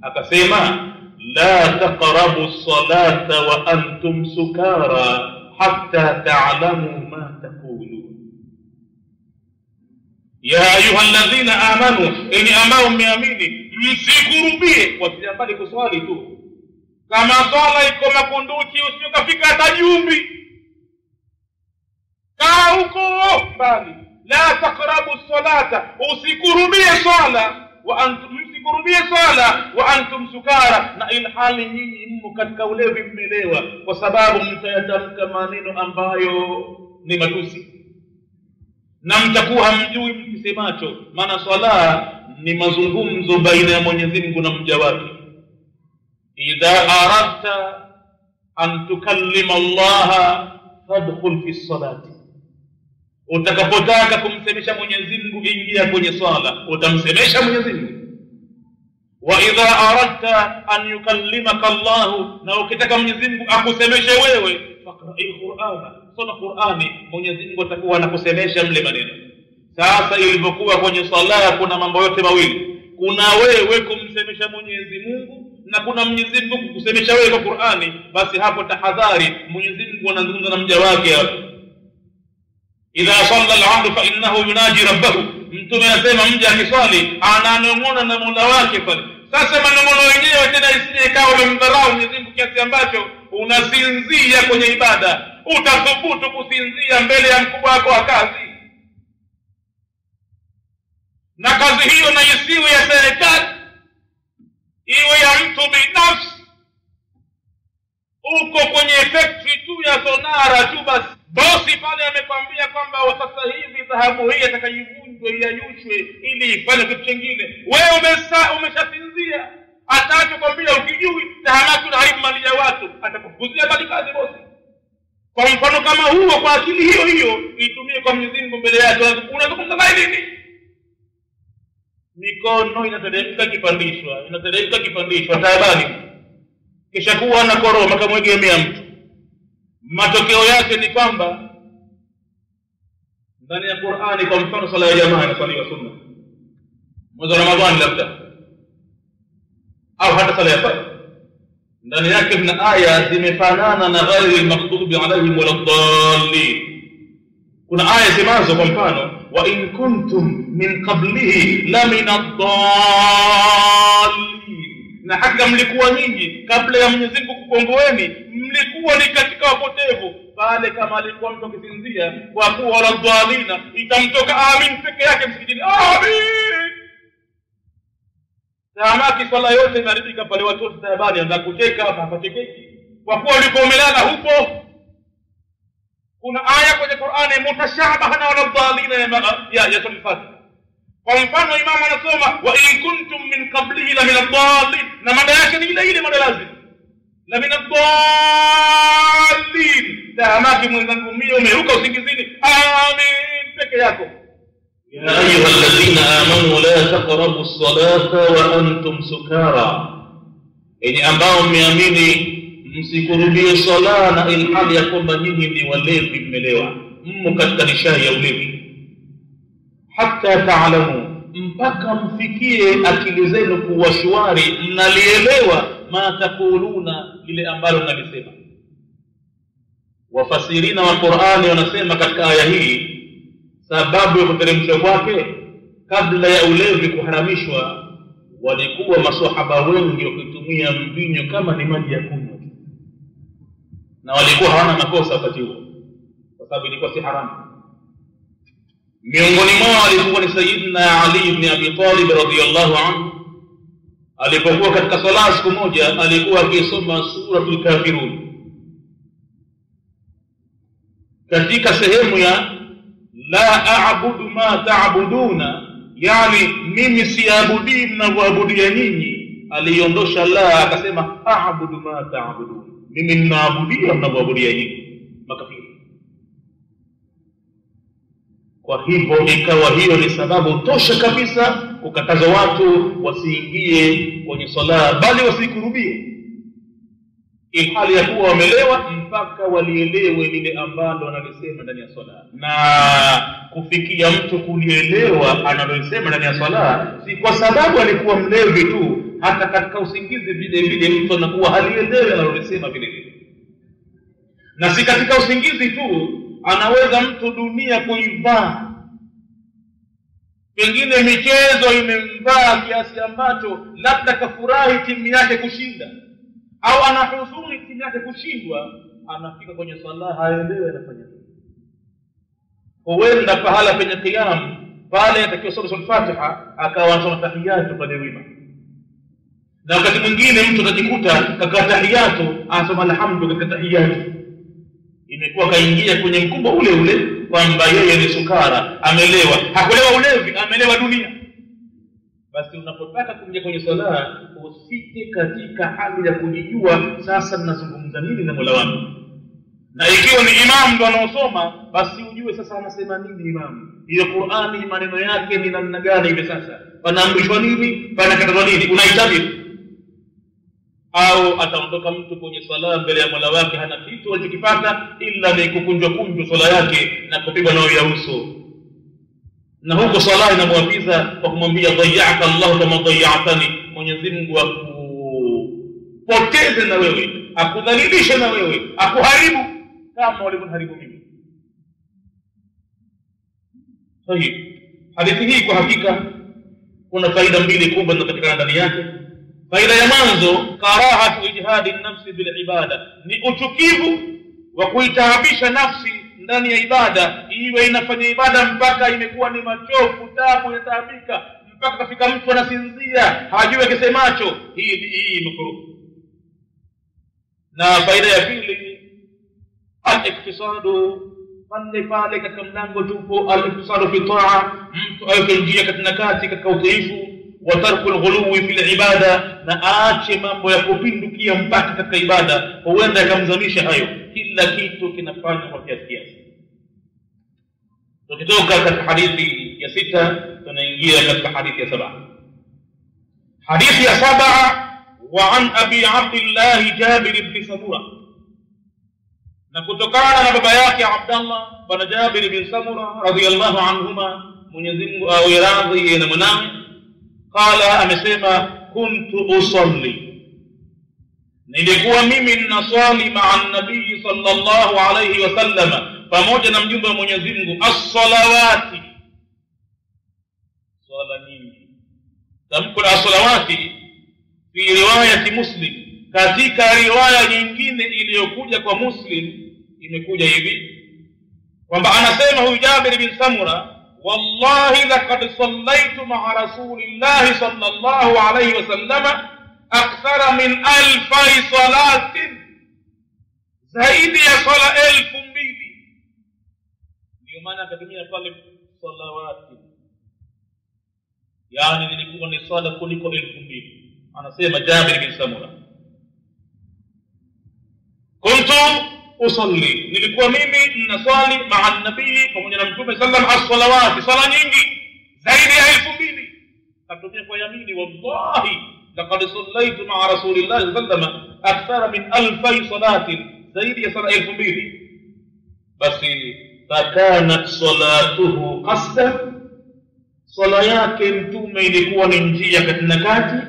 akasema la taqrabu as-salata wa antum sukara hatta ta'lamu ma taqulun. Ya ayyuhalladhina amanu, ini ambao mmeamini, msikurubie, wasijambali kuswali tu. Kama swala iko makunduchi usikafika hata jumbi, kaa huko mbali. La taqrabu as-salata, usikurubie swala wa antum, msikurubie swala wa antum sukara, na ilhali nyinyi mmo katika ulevi, mmelewa, kwa sababu mtayatamka maneno ambayo ni matusi na mtakuwa hamjui mkisemacho. Maana swala ni mazungumzo baina ya Mwenyezi Mungu na mja wake. Idha aradta an tukallima Allah fadkhul fi salati, utakapotaka kumsemesha Mwenyezi Mungu ingia kwenye swala, utamsemesha Mwenyezi Mungu. Wa idha aradta an yukallimaka Allah, na ukitaka Mwenyezi Mungu akusemeshe wewe, faqra'il Qur'ana, soma Qur'ani, Mwenyezi Mungu atakuwa anakusemesha mle maneno. Sasa ilivyokuwa kwenye swala kuna mambo yote mawili, kuna wewe kumsemesha Mwenyezi Mungu na kuna Mwenyezi Mungu kukusemesha wewe kwa Qur'ani. Basi hapo tahadhari, Mwenyezi Mungu anazungumza na mja wake hapo. Idha salla al-'abdu fa innahu yunaji rabbahu, mtume anasema mja akiswali ananong'ona na Mola wake pale. Sasa manong'ono wenyewe tena isije ikawa umemdharau Mwenyezi Mungu kiasi ambacho unasinzia kwenye ibada. Utathubutu kusinzia mbele ya mkubwa wako wa kazi? Na kazi hiyo na isiwe ya serikali, iwe ya mtu binafsi. Uko kwenye factory tu ya sonara tu basi, bosi pale amekwambia kwamba sasa hivi dhahabu hii atakayivunjwe iyayushwe ili ifanye kitu kingine, wewe umeshasinzia. Atakwambia ukijui tahamaki na haribu mali ya watu, atakufukuzia bali kazi bosi. Kwa mfano kama huo, kwa akili hiyo hiyo itumie kwa Mwenyezi Mungu mbele yake. Unazungumza naye nini? Mikono inateremka kipandishwa taabani, kisha kuwa na koroma kamwegemea mtu. Matokeo yake ni kwamba ndani ya Qur'ani, kwa mfano sala ya jamaa inasaliwa sunna mwezi wa Ramadhani labda, au hata sala ya fajr, ndani yake kuna aya zimefanana na ghairi al-maghdubi alayhim waladdallin. Kuna aya zimazo kwa mfano wa in kuntum min qablihi la min ad-dallin, na haka mlikuwa nyinyi kabla ya Mwenyezi Mungu kukongoeni mlikuwa ni katika wapotevu. Pale kama alikuwa mtu akisinzia kwa kuwa waladdallina, itamtoka amin peke yake msikitini, amin. Tahamaki swala yote imeharibika pale, watoto tayabani anza kucheka hapa hapachekeki kwa kuwa ulikuwa umelala huko. Kuna aya kwenye Qur'ani mutashabaha na waladdallina ya sura al-Fatiha. Kwa mfano imamu anasoma wa in kuntum min qablihi la min ad-dallin, na mada yake ni ile ile mada lazima, la min ad-dallin. Tahamaki mwenzangu mimi umeruka usingizini, amin peke yako. Ya ayyuhalladhina amanu la taqrabu as-salata wa antum sukara, enyi ambao mmeamini msikurubie sala na ilhali ya kwamba nyinyi ni walevi, mmelewa, mmo katika nishai ya ulevi. Hatta ta'lamu, mpaka mfikie akili zenu kuwa shwari, mnalielewa ma takuluna, lile ambalo mnalisema. Wafasirina wa Qur'ani wanasema katika aya hii sababu ya kuteremshwa kwake, kabla ya ulevi kuharamishwa, walikuwa maswahaba wengi wakitumia mvinyo kama ni maji ya kunywa, na walikuwa hawana makosa wakati huo kwa sababu ilikuwa si haramu. Miongoni mwao alikuwa ni Sayyidina Ali ibn Abi Talib radhiyallahu anhu. Alipokuwa katika sala siku moja, alikuwa akisoma suratul Kafirun katika sehemu ya la a'budu ma ta'buduna, yani mimi siabudi mnavyoabudia nyinyi. aliondosha la akasema a'budu ma ta'budun, mimi ninaabudia mnaabudia nyinyi makafiri. Kwa hivyo ikawa hiyo ni sababu tosha kabisa kukataza watu wasiingie kwenye sala bali wasikurubie, ilhali ya kuwa wamelewa mpaka walielewe lile ambalo analisema ndani ya sala. Na kufikia mtu kulielewa analisema ndani ya sala si kwa sababu alikuwa mlevi tu, hata katika usingizi vile vile mtu anakuwa halielewi analisema vile vile. Na si katika usingizi tu, anaweza mtu dunia kuivaa, pengine michezo imemvaa kiasi ambacho labda kafurahi timu yake kushinda au anahuzuni timu yake kushindwa, anafika kwenye sala haelewi anafanya nini. Huenda pahala penye qiyam pale atakiwa sura al-Fatiha akawa anasoma tahiyatu pale wima, na wakati mwingine mtu atajikuta kakaa tahiyatu anasoma alhamdu katika tahiyatu. Imekuwa kaingia kwenye mkumbo ule ule kwamba yeye ni sukara, amelewa. Hakulewa ulevi, amelewa dunia. Basi unapotaka kuingia kwenye sala usije katika hali ya kujijua sasa ninazungumza nini na Mola wangu. Na ikiwa ni imam ndo anaosoma, basi ujue sasa anasema nini imam. Hiyo Qur'ani maneno yake ni namna gani hivi sasa? Panaamrishwa nini? Panakatazwa nini? Unaitabiri. Au ataondoka mtu kwenye sala mbele ya Mola wake hana kitu alichokipata ila ni kukunjwa swala yake na kupigwa nayo ya uso. Na huko sala inamwapiza kwa kumwambia dhayyaka Allah kama dhayyatani, Mwenyezi Mungu akupoteze na wewe, akudhalilishe na wewe, akuharibu kama ulivyoniharibu mimi. Sahihi. Hadithi hii kwa hakika kuna faida mbili kubwa zinapatikana ndani yake. Faida ya mwanzo, karahatu ijhadi nafsi bil ibada, ni uchukivu wa kuitaabisha nafsi ndani ya ibada, iwe inafanya ibada mpaka imekuwa ni machofu, tabu, yataabika mpaka kafika mtu anasinzia hajui akisemacho. Hii makruh. Na faida ya pili, al-iktisadu, pale katika mlango tupo al-iktisadu fi ta'a, mtu ayojia katika kati katika utiifu, wa tarku al-ghuluwi fil ibada, na aache mambo ya kupindukia mpaka katika ibada, huenda yakamzamisha hayo. Kila kitu kinafanywa kwa kiasi. Tukitoka katika hadithi ya 6 tunaingia katika hadithi ya 7. Hadithi ya 7, wa an abi Abdullah Jabir ibn Samura, na kutokana na baba yake Abdullah bwana Jabir ibn Samura radhiyallahu anhuma, Mwenyezi Mungu awe radhi na mwanawe, qala, amesema, kuntu usalli, nilikuwa mimi ninaswali ma'a nabii sallallahu alayhi wasallam, pamoja na mjumbe wa Mwenyezi Mungu, as-salawati, swala nyingi. Tamko la as-salawati fi riwayati Muslim, katika riwaya nyingine iliyokuja kwa Muslim imekuja hivi kwamba anasema huyu Jabir bin Samura, wallahi laqad sallaytu ma'a rasulillahi sallallahu alayhi wasallam akthara min 1000 salatin, zaidi ya sala 2000. Ndio maana akatumia pale salawati, yani nilikuwa ni sala kuliko 2000. Anasema Jabir bin Samura, kuntu usalli, nilikuwa mimi ninaswali ma'a nabii, pamoja na mtume sallallahu alayhi wasallam, as-salawati, sala nyingi zaidi ya 2000. Atumia kwa yamini, wallahi laqad sallaytu ma'a rasulillahi sallallahu alayhi wasallam akthara min 1000 salatin, zaidi ya sala 2000. Basi fakanat salatuhu qasdan, sala yake mtume ilikuwa ni njia katika kati,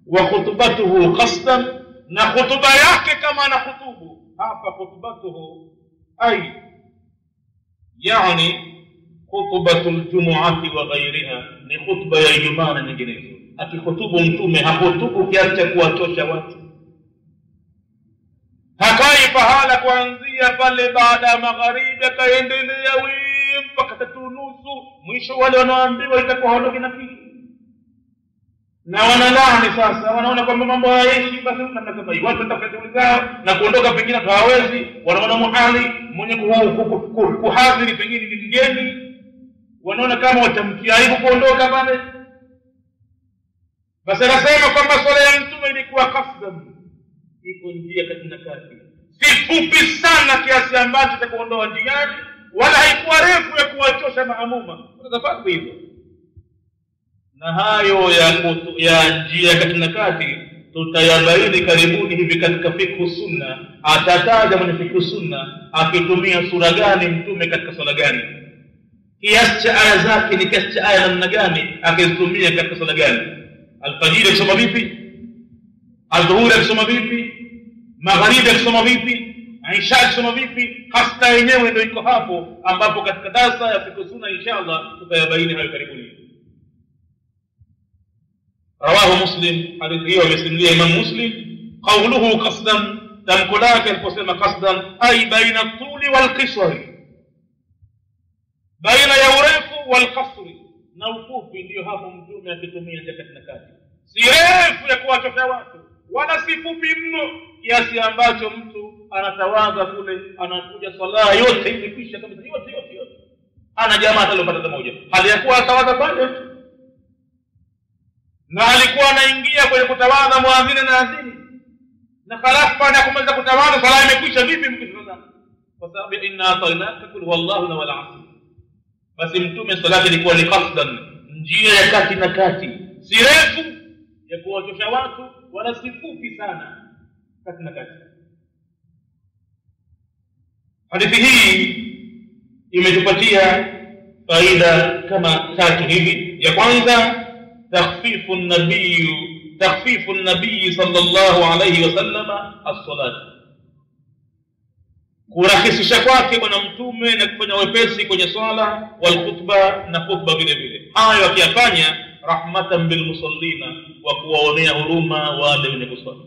wa khutbatuhu qasdan, na khutba yake kama ana khutubu hapa. Khutbatuhu ay yani khutbatul jumu'ati wa ghayriha, ni khutba ya Ijumaa na nyinginezo. Akikhutubu mtume hakutubu kiasi cha kuwatosha watu, hakai pahala kuanzia pale baada ya magharibi akaendelea mpaka 3:30, mwisho wale wanaoambiwa itakuwa haondoki na kitu, na wanalani sasa, wanaona kwamba mambo hayaishi. Basi tunataka hiyo watu watafanya zao na kuondoka, pengine hawawezi, wanaona muhali mwenye kuhadhiri pengine ni mgeni, wanaona kama watamkia aibu kuondoka pale. basi anasema kwamba swala ya mtume ilikuwa qasdan, iko njia katika kati, si fupi sana kiasi ambacho cha kuondoa njiani, wala haikuwa refu ya kuwachosha maamuma. Tutafahamu hivyo. Na hayo ya njia katika kati tutayabaini karibuni hivi katika fiqh sunna. Atataja mwenye fiqh sunna akitumia sura gani mtume katika swala gani, kiasi cha aya zake ni kiasi cha aya namna gani akizitumia katika swala gani, alfajiri akisoma vipi, adhuhuri akisoma vipi, magharibi akisoma vipi, isha akisoma vipi. Hasta yenyewe ndio iko hapo, ambapo katika darasa ya fiqh sunna inshallah tutayabaini hayo karibuni. رواه مسلم، حديث هي ومسلم إمام مسلم. قوله قصدا، تمكلاك القسم قصدا أي بين الطول والقصر، بين يورف والقصر. نوفوف ndio hapo mtume akitumia katika kati, si refu ya kuwachosha watu wala si fupi mno kiasi ambacho mtu anatawaza kule, anakuja swala yote imekwisha kabisa, yote ana jamaa aliyopata moja, hali ya kuwa atawaza pale na alikuwa anaingia kwenye kutawadha muadhini na adhini, na khalafu baada ya kumaliza kutawadha sala imekwisha. Vipi mkisema? Kwa sababu inna atainaka kul wallahu wal asr. Basi mtume salati ilikuwa ni qasdan, njia ya kati na kati, si refu ya kuwachosha watu wala si fupi sana, kati na kati. Hadithi hii imetupatia faida kama tatu hivi. Ya kwanza, تخفيف النبي صلى الله عليه وسلم الصلاة، kurahisisha kwake bwana mtume na kufanya wepesi kwenye swala, wal khutba na khutba vile vile. Hayo akiyafanya rahmatan bil musallina, wa kuwaonea huruma wale wenye kuswali.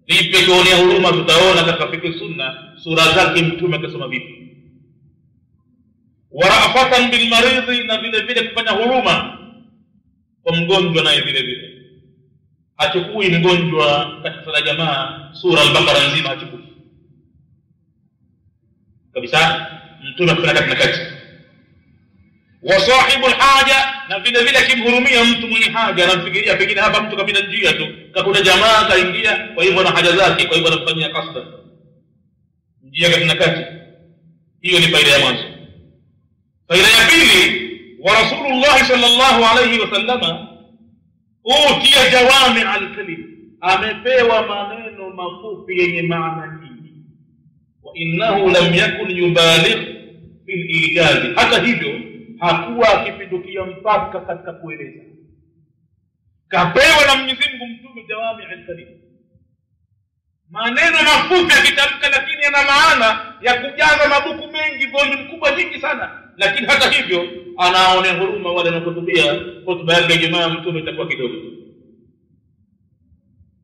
Vipi kuonea huruma? Tutaona katika fiqh sunna sura zake mtume akasoma vipi. Wa ra'fatan bil maridhi, na vile vile kufanya huruma kwa mgonjwa, naye vile vile hachukui mgonjwa katika sala jamaa sura al-Baqara nzima, hachukui kabisa. Mtume afanya katika kati. Wa sahibul haja, na vile vile kimhurumia mtu mwenye haja, anamfikiria pengine hapa mtu kabila njia tu kakuta jamaa kaingia, kwa hivyo na haja zake, kwa hivyo anamfanyia qasda, njia katika kati. Hiyo ni faida ya mwanzo. Faida ya pili, wa Rasulullah sallallahu alayhi wasallama utiya jawami al-kalim, amepewa maneno mafupi yenye maana nyingi. Wa innahu lam yakun yubaligh fil ijazi, hata hivyo hakuwa akipindukia mpaka katika kueleza. Kapewa na Mwenyezi Mungu mtume jawami al-kalim, maneno mafupi akitamka, lakini yana maana ya kujaza mabuku mengi, volume kubwa nyingi sana. Lakini hata hivyo anaonea huruma wale wanaohutubia. Hotuba yake jamaa mtume itakuwa kidogo.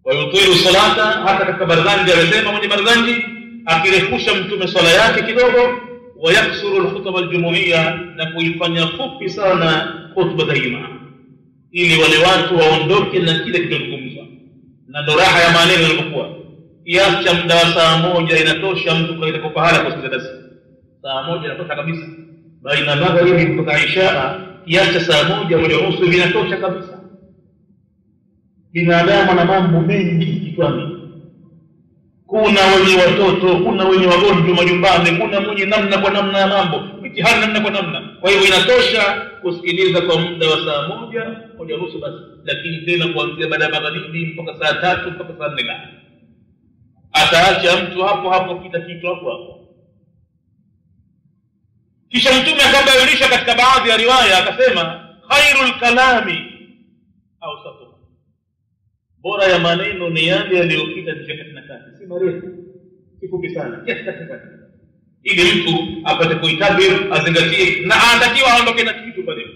Wa yutilu salata, hata katika Barzanji alisema mwenye Barzanji akirefusha mtume swala yake kidogo. Wa yaksuru al-khutba al-jumu'iyya, na kuifanya fupi sana khutba za Ijumaa, ili wale watu waondoke na kile kilichozungumzwa. Na ndo raha ya maneno yalikuwa kiasi cha muda saa moja inatosha mtu kaenda kwa pahala kusikiza darasa. Saa moja inatosha kabisa. Baina magharibi kutoka isha, kiasi cha saa moja nusu inatosha kabisa. Binadamu na mambo mengi kichwani. Kuna wenye watoto, kuna wenye wagonjwa majumbani, kuna mwenye namna kwa namna ya mambo, mitihani namna kwa namna. Kwa hivyo inatosha kusikiliza kwa muda wa saa moja nusu basi. Lakini tena kuanzia baada ya magharibi mpaka saa 3 mpaka saa 4, ataacha mtu hapo kita kitu hapo. Kisha mtume akabainisha katika baadhi ya riwaya akasema, khairul kalami au safu, bora ya maneno ni yale yaliyopita nje katika kati, si marefu, si fupi sana, kiasi katikati, ili mtu apate kuitabiri, azingatie na anatakiwa aondoke na kitu pale.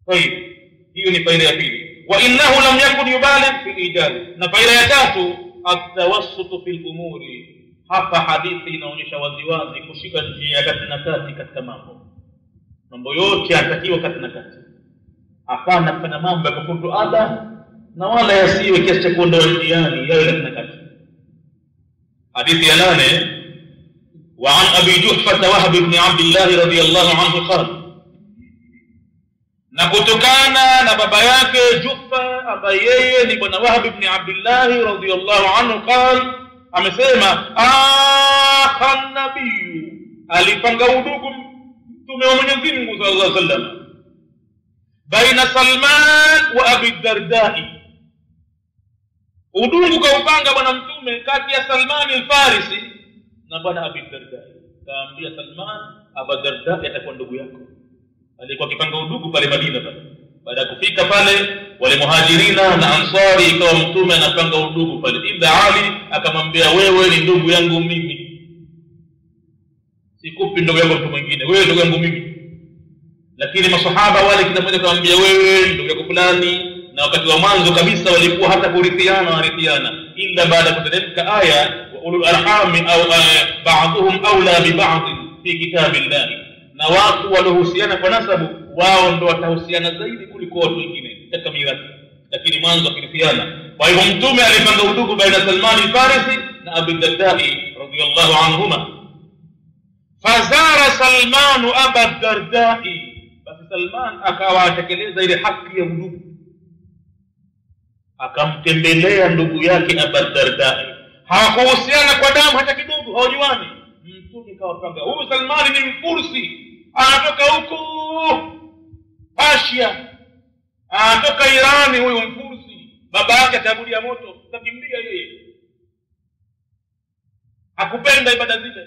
Kwa hiyo ni faida ya pili. Wa innahu lam yakun yubaligh fil ijaz. Na faida ya tatu, at-tawassut fil umuri. Hapa hadithi inaonyesha waziwazi kushika njia kati na kati katika mambo yote yanatakiwa kati na kati. Hapana kufanya mambo ya kufutu ada, na wala yasiwe kiasi cha kuondoa njiani, yawe kati na kati. Hadithi ya 8, wa an Abi Juhfa Wahb ibn Abdullah radiyallahu anhu qala, na kutokana na baba yake Jufa ambaye yeye ni bwana Wahab ibn Abdullah radhiyallahu anhu qala, amesema akhan nabii, alipanga udugu mtume wa Mwenyezi Mungu sallallahu alaihi wasallam baina Salman wa Abi Darda. Udugu kaupanga bwana mtume kati ya Salman al-Farisi na bwana Abi Darda. Kaambia Salman, Abu Darda atakuwa ndugu yako. Alikuwa akipanga udugu pale Madina pale. Baada ya kufika pale wale muhajirina na ansari, ikawa mtume anapanga udugu pale. Ila Ali akamwambia, wewe ni ndugu yangu mimi, sikupi ndugu yangu mtu mwingine, wewe ndugu yangu mimi. Lakini masahaba wale kila mmoja akamwambia, wewe ndugu yako fulani. Na wakati wa mwanzo kabisa walikuwa hata kurithiana, ila baada ya kuteremka aya wa ulul arhami au ba'dhum awla bi ba'd fi kitabillah, na watu waliohusiana kwa nasabu wao ndio watahusiana zaidi kuliko watu wengine katika mirathi, lakini mwanzo akirithiana. Kwa hivyo mtume alipanga udugu baina Salman al-Farisi na Abi Darda radhiyallahu anhuma. Fazara Salman Abu Darda, basi Salman akawa atekeleza ile haki ya udugu, akamtembelea ndugu yake Abu Darda. Hawakuhusiana kwa damu hata kidogo, hawajuani. Mtume kawapanga, huyu Salman ni Mfursi, anatoka huko Asia, anatoka Irani. Huyu Mfursi baba yake ataabudia moto, takimbia yeye, hakupenda ibada zile.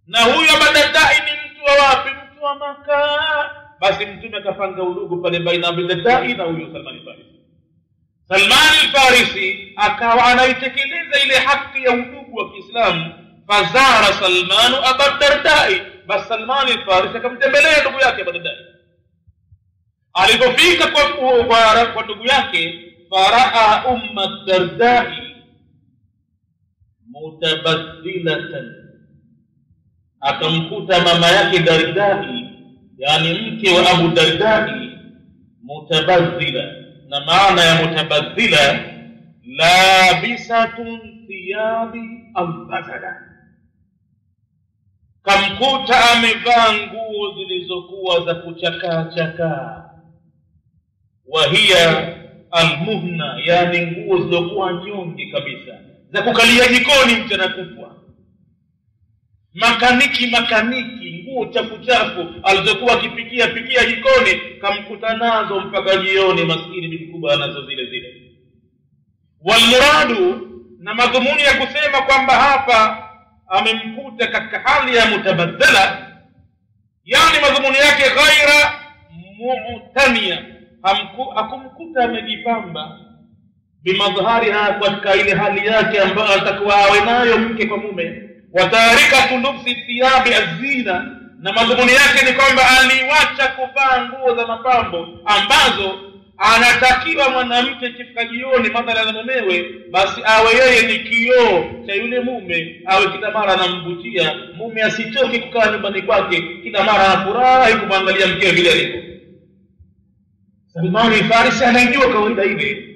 Na huyu Abu Darda ni mtu wa wapi? Mtu wa Makkah. Basi mtume akapanga udugu pale baina Abu Darda na huyu Salman al-Farisi. Salman al-Farisi akawa anaitekeleza ile haki ya udugu wa Kiislamu. Fazara Salman Abu Darda, basi Salman al-Farisi akamtembelea ndugu yake Abu Darda. Alipofika kwa ndugu yake, faraa umma Darda mutabaddilatan, akamkuta mama yake Darda, yani mke wa Abu Darda, mutabaddila. Na maana ya mutabaddila, labisatun thiyabi al-bazala, kamkuta amevaa nguo zilizokuwa za kuchakaa, wa hiya al-muhna, yani nguo zilizokuwa nyonge kabisa za kukalia jikoni mchana kutwa. Makaniki nguo chafu alizokuwa akipikia jikoni, kamkuta nazo mpaka jioni. Maskini mikubwa nazo zile. Walmuradu, na madhumuni ya kusema kwamba hapa amemkuta katika hali ya mutabaddala, yani madhumuni yake ghaira mu'taniya, hakumkuta amejipamba bimadhhariha, katika ile hali yake ambayo atakuwa awe nayo mke kwa mume. Wa tarikatu lubsi thiyabi azina, na madhumuni yake ni kwamba aliwacha kuvaa nguo za mapambo ambazo anatakiwa mwanamke kifika jioni madhara na mumewe, basi awe yeye ni kioo cha yule mume, awe kila mara anamvutia mume, asichoke kukaa nyumbani kwake, kila mara anafurahi kumwangalia mkewe vile alivyo. Salman al-Farisi anajua kawaida ile,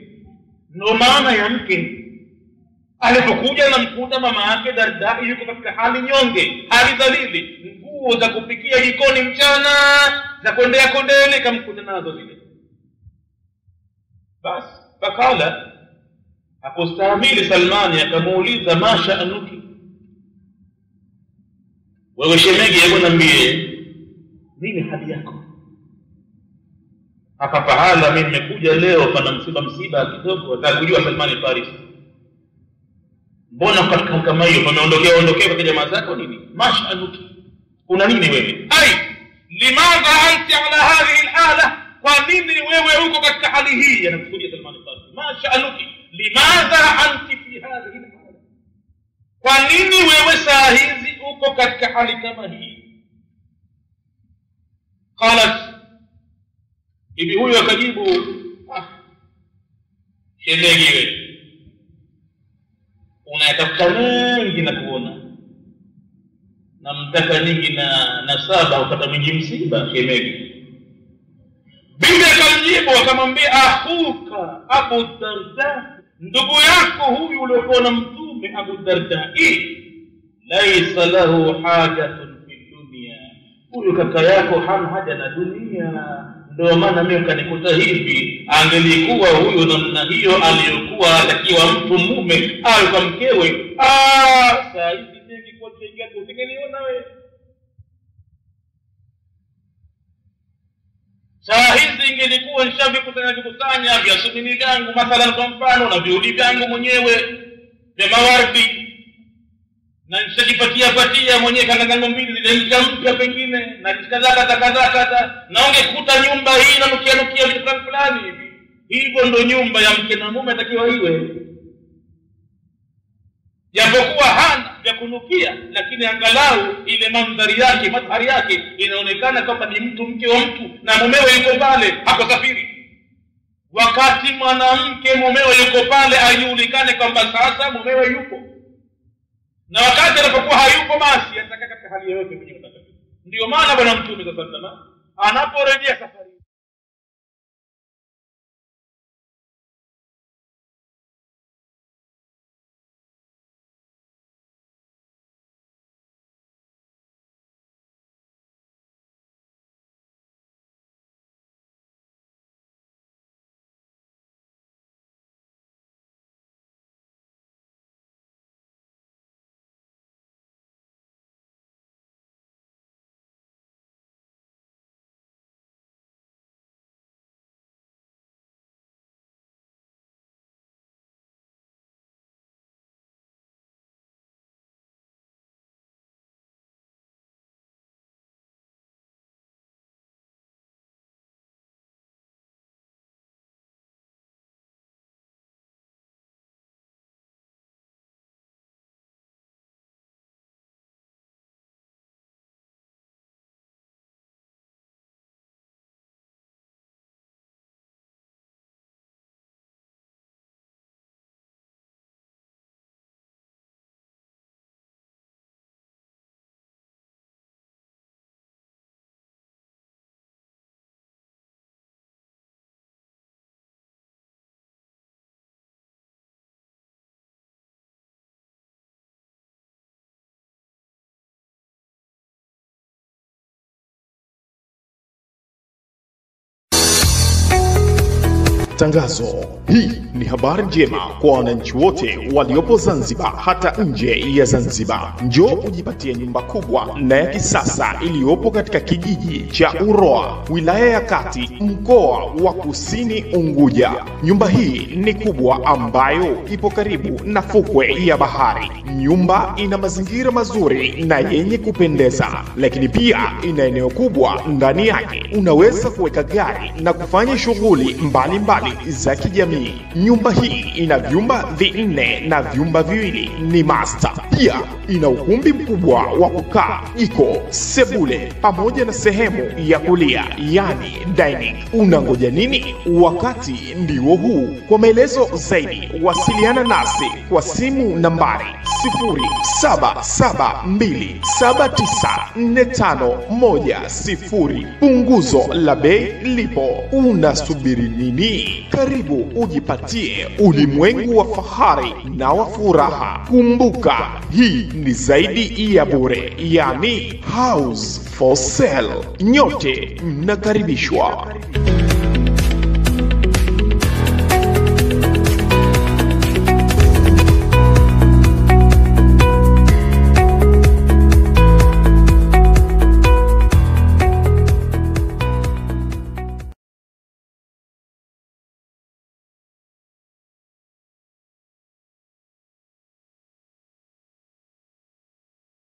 ndio maana ya mke. Alipokuja na mkuta mama yake Darda yuko katika hali nyonge, hali dhalili, nguo za kupikia jikoni mchana za kondea kondele kamkuta nazo zile. Basi fakala, akustahimili Salmani, akamuuliza, masha anuki, wewe shemegi, hebu niambie nini hali yako? Akapahala, mimi nimekuja leo pana msiba kidogo. Atakujua Salman al-Farisi, mbona katika kama hiyo pameondokea kwa jamaa zako nini? Masha anuki, kuna nini wewe? Ai, limadha anti ala hadhihi al-hala, kwa nini wewe uko katika hali hii? Anakusudia Salman al-Farisi, masha anuki, limadha anti fi hadhihi al-hala, kwa nini wewe saa hizi uko katika hali kama hii? Qalat, bibi huyo akajibu, shemegi wewe unayatafuta mengi na kuona, na mtaka nyingi na nasaba upata mwingi msiba shemegi. Bibi akamjibu akamwambia, akhuka Abu Darda, ndugu yako huyu uliokuwa na mtume Abu Darda, laisa lahu hajatun fi dunya, huyu kaka yako hana haja na dunia. Ndio maana mimi kanikuta hivi, angelikuwa huyo namna hiyo aliyokuwa atakiwa mtu mume awe kwa mkewe, saa hizi mengi kwa chenga tu ungeniona wewe. Saa hizi ingelikuwa nishavikusanya vya sumini vyangu mathalan kwa mfano na viudi vyangu mwenyewe vya mawardi, na nishajipatia mwenyewe kanga mbili zile mpya pengine na kadha na ungekuta nyumba hii na nukia vitu fulani hivi. Hivyo ndo nyumba ya mke na mume atakiwa iwe. Japokuwa hana vya kunukia, lakini angalau ile mandhari yake, madhari yake inaonekana kwamba ni mtu, mke wa mtu, na mumewe yuko pale hakosafiri. Wakati mwanamke mumewe yuko pale ajulikane kwamba sasa mumewe yuko, na wakati anapokuwa hayupo basi ataka katika hali yoyote mwenye utakatifu. Ndio maana bwana Mtume sallallahu alaihi wasallam anaporejea safari Tangazo. Hii ni habari njema kwa wananchi wote waliopo Zanzibar hata nje ya Zanzibar. Njoo ujipatie nyumba kubwa na ya kisasa iliyopo katika kijiji cha Uroa, wilaya ya Kati, mkoa wa Kusini Unguja. Nyumba hii ni kubwa ambayo ipo karibu na fukwe ya bahari. Nyumba ina mazingira mazuri na yenye kupendeza, lakini pia ina eneo kubwa ndani yake. Unaweza kuweka gari na kufanya shughuli mbalimbali za kijamii. Nyumba hii ina vyumba 4 na vyumba 2 ni master. Pia ina ukumbi mkubwa wa kukaa, jiko, sebule pamoja na sehemu ya kulia, yani dining. Unangoja nini? Wakati ndio huu. Kwa maelezo zaidi wasiliana nasi kwa simu nambari 0772794510. Punguzo la bei lipo. Unasubiri nini? Karibu ujipatie ulimwengu wa fahari na wa furaha. Kumbuka, hii ni zaidi ya bure, yani house for sale. Nyote mnakaribishwa.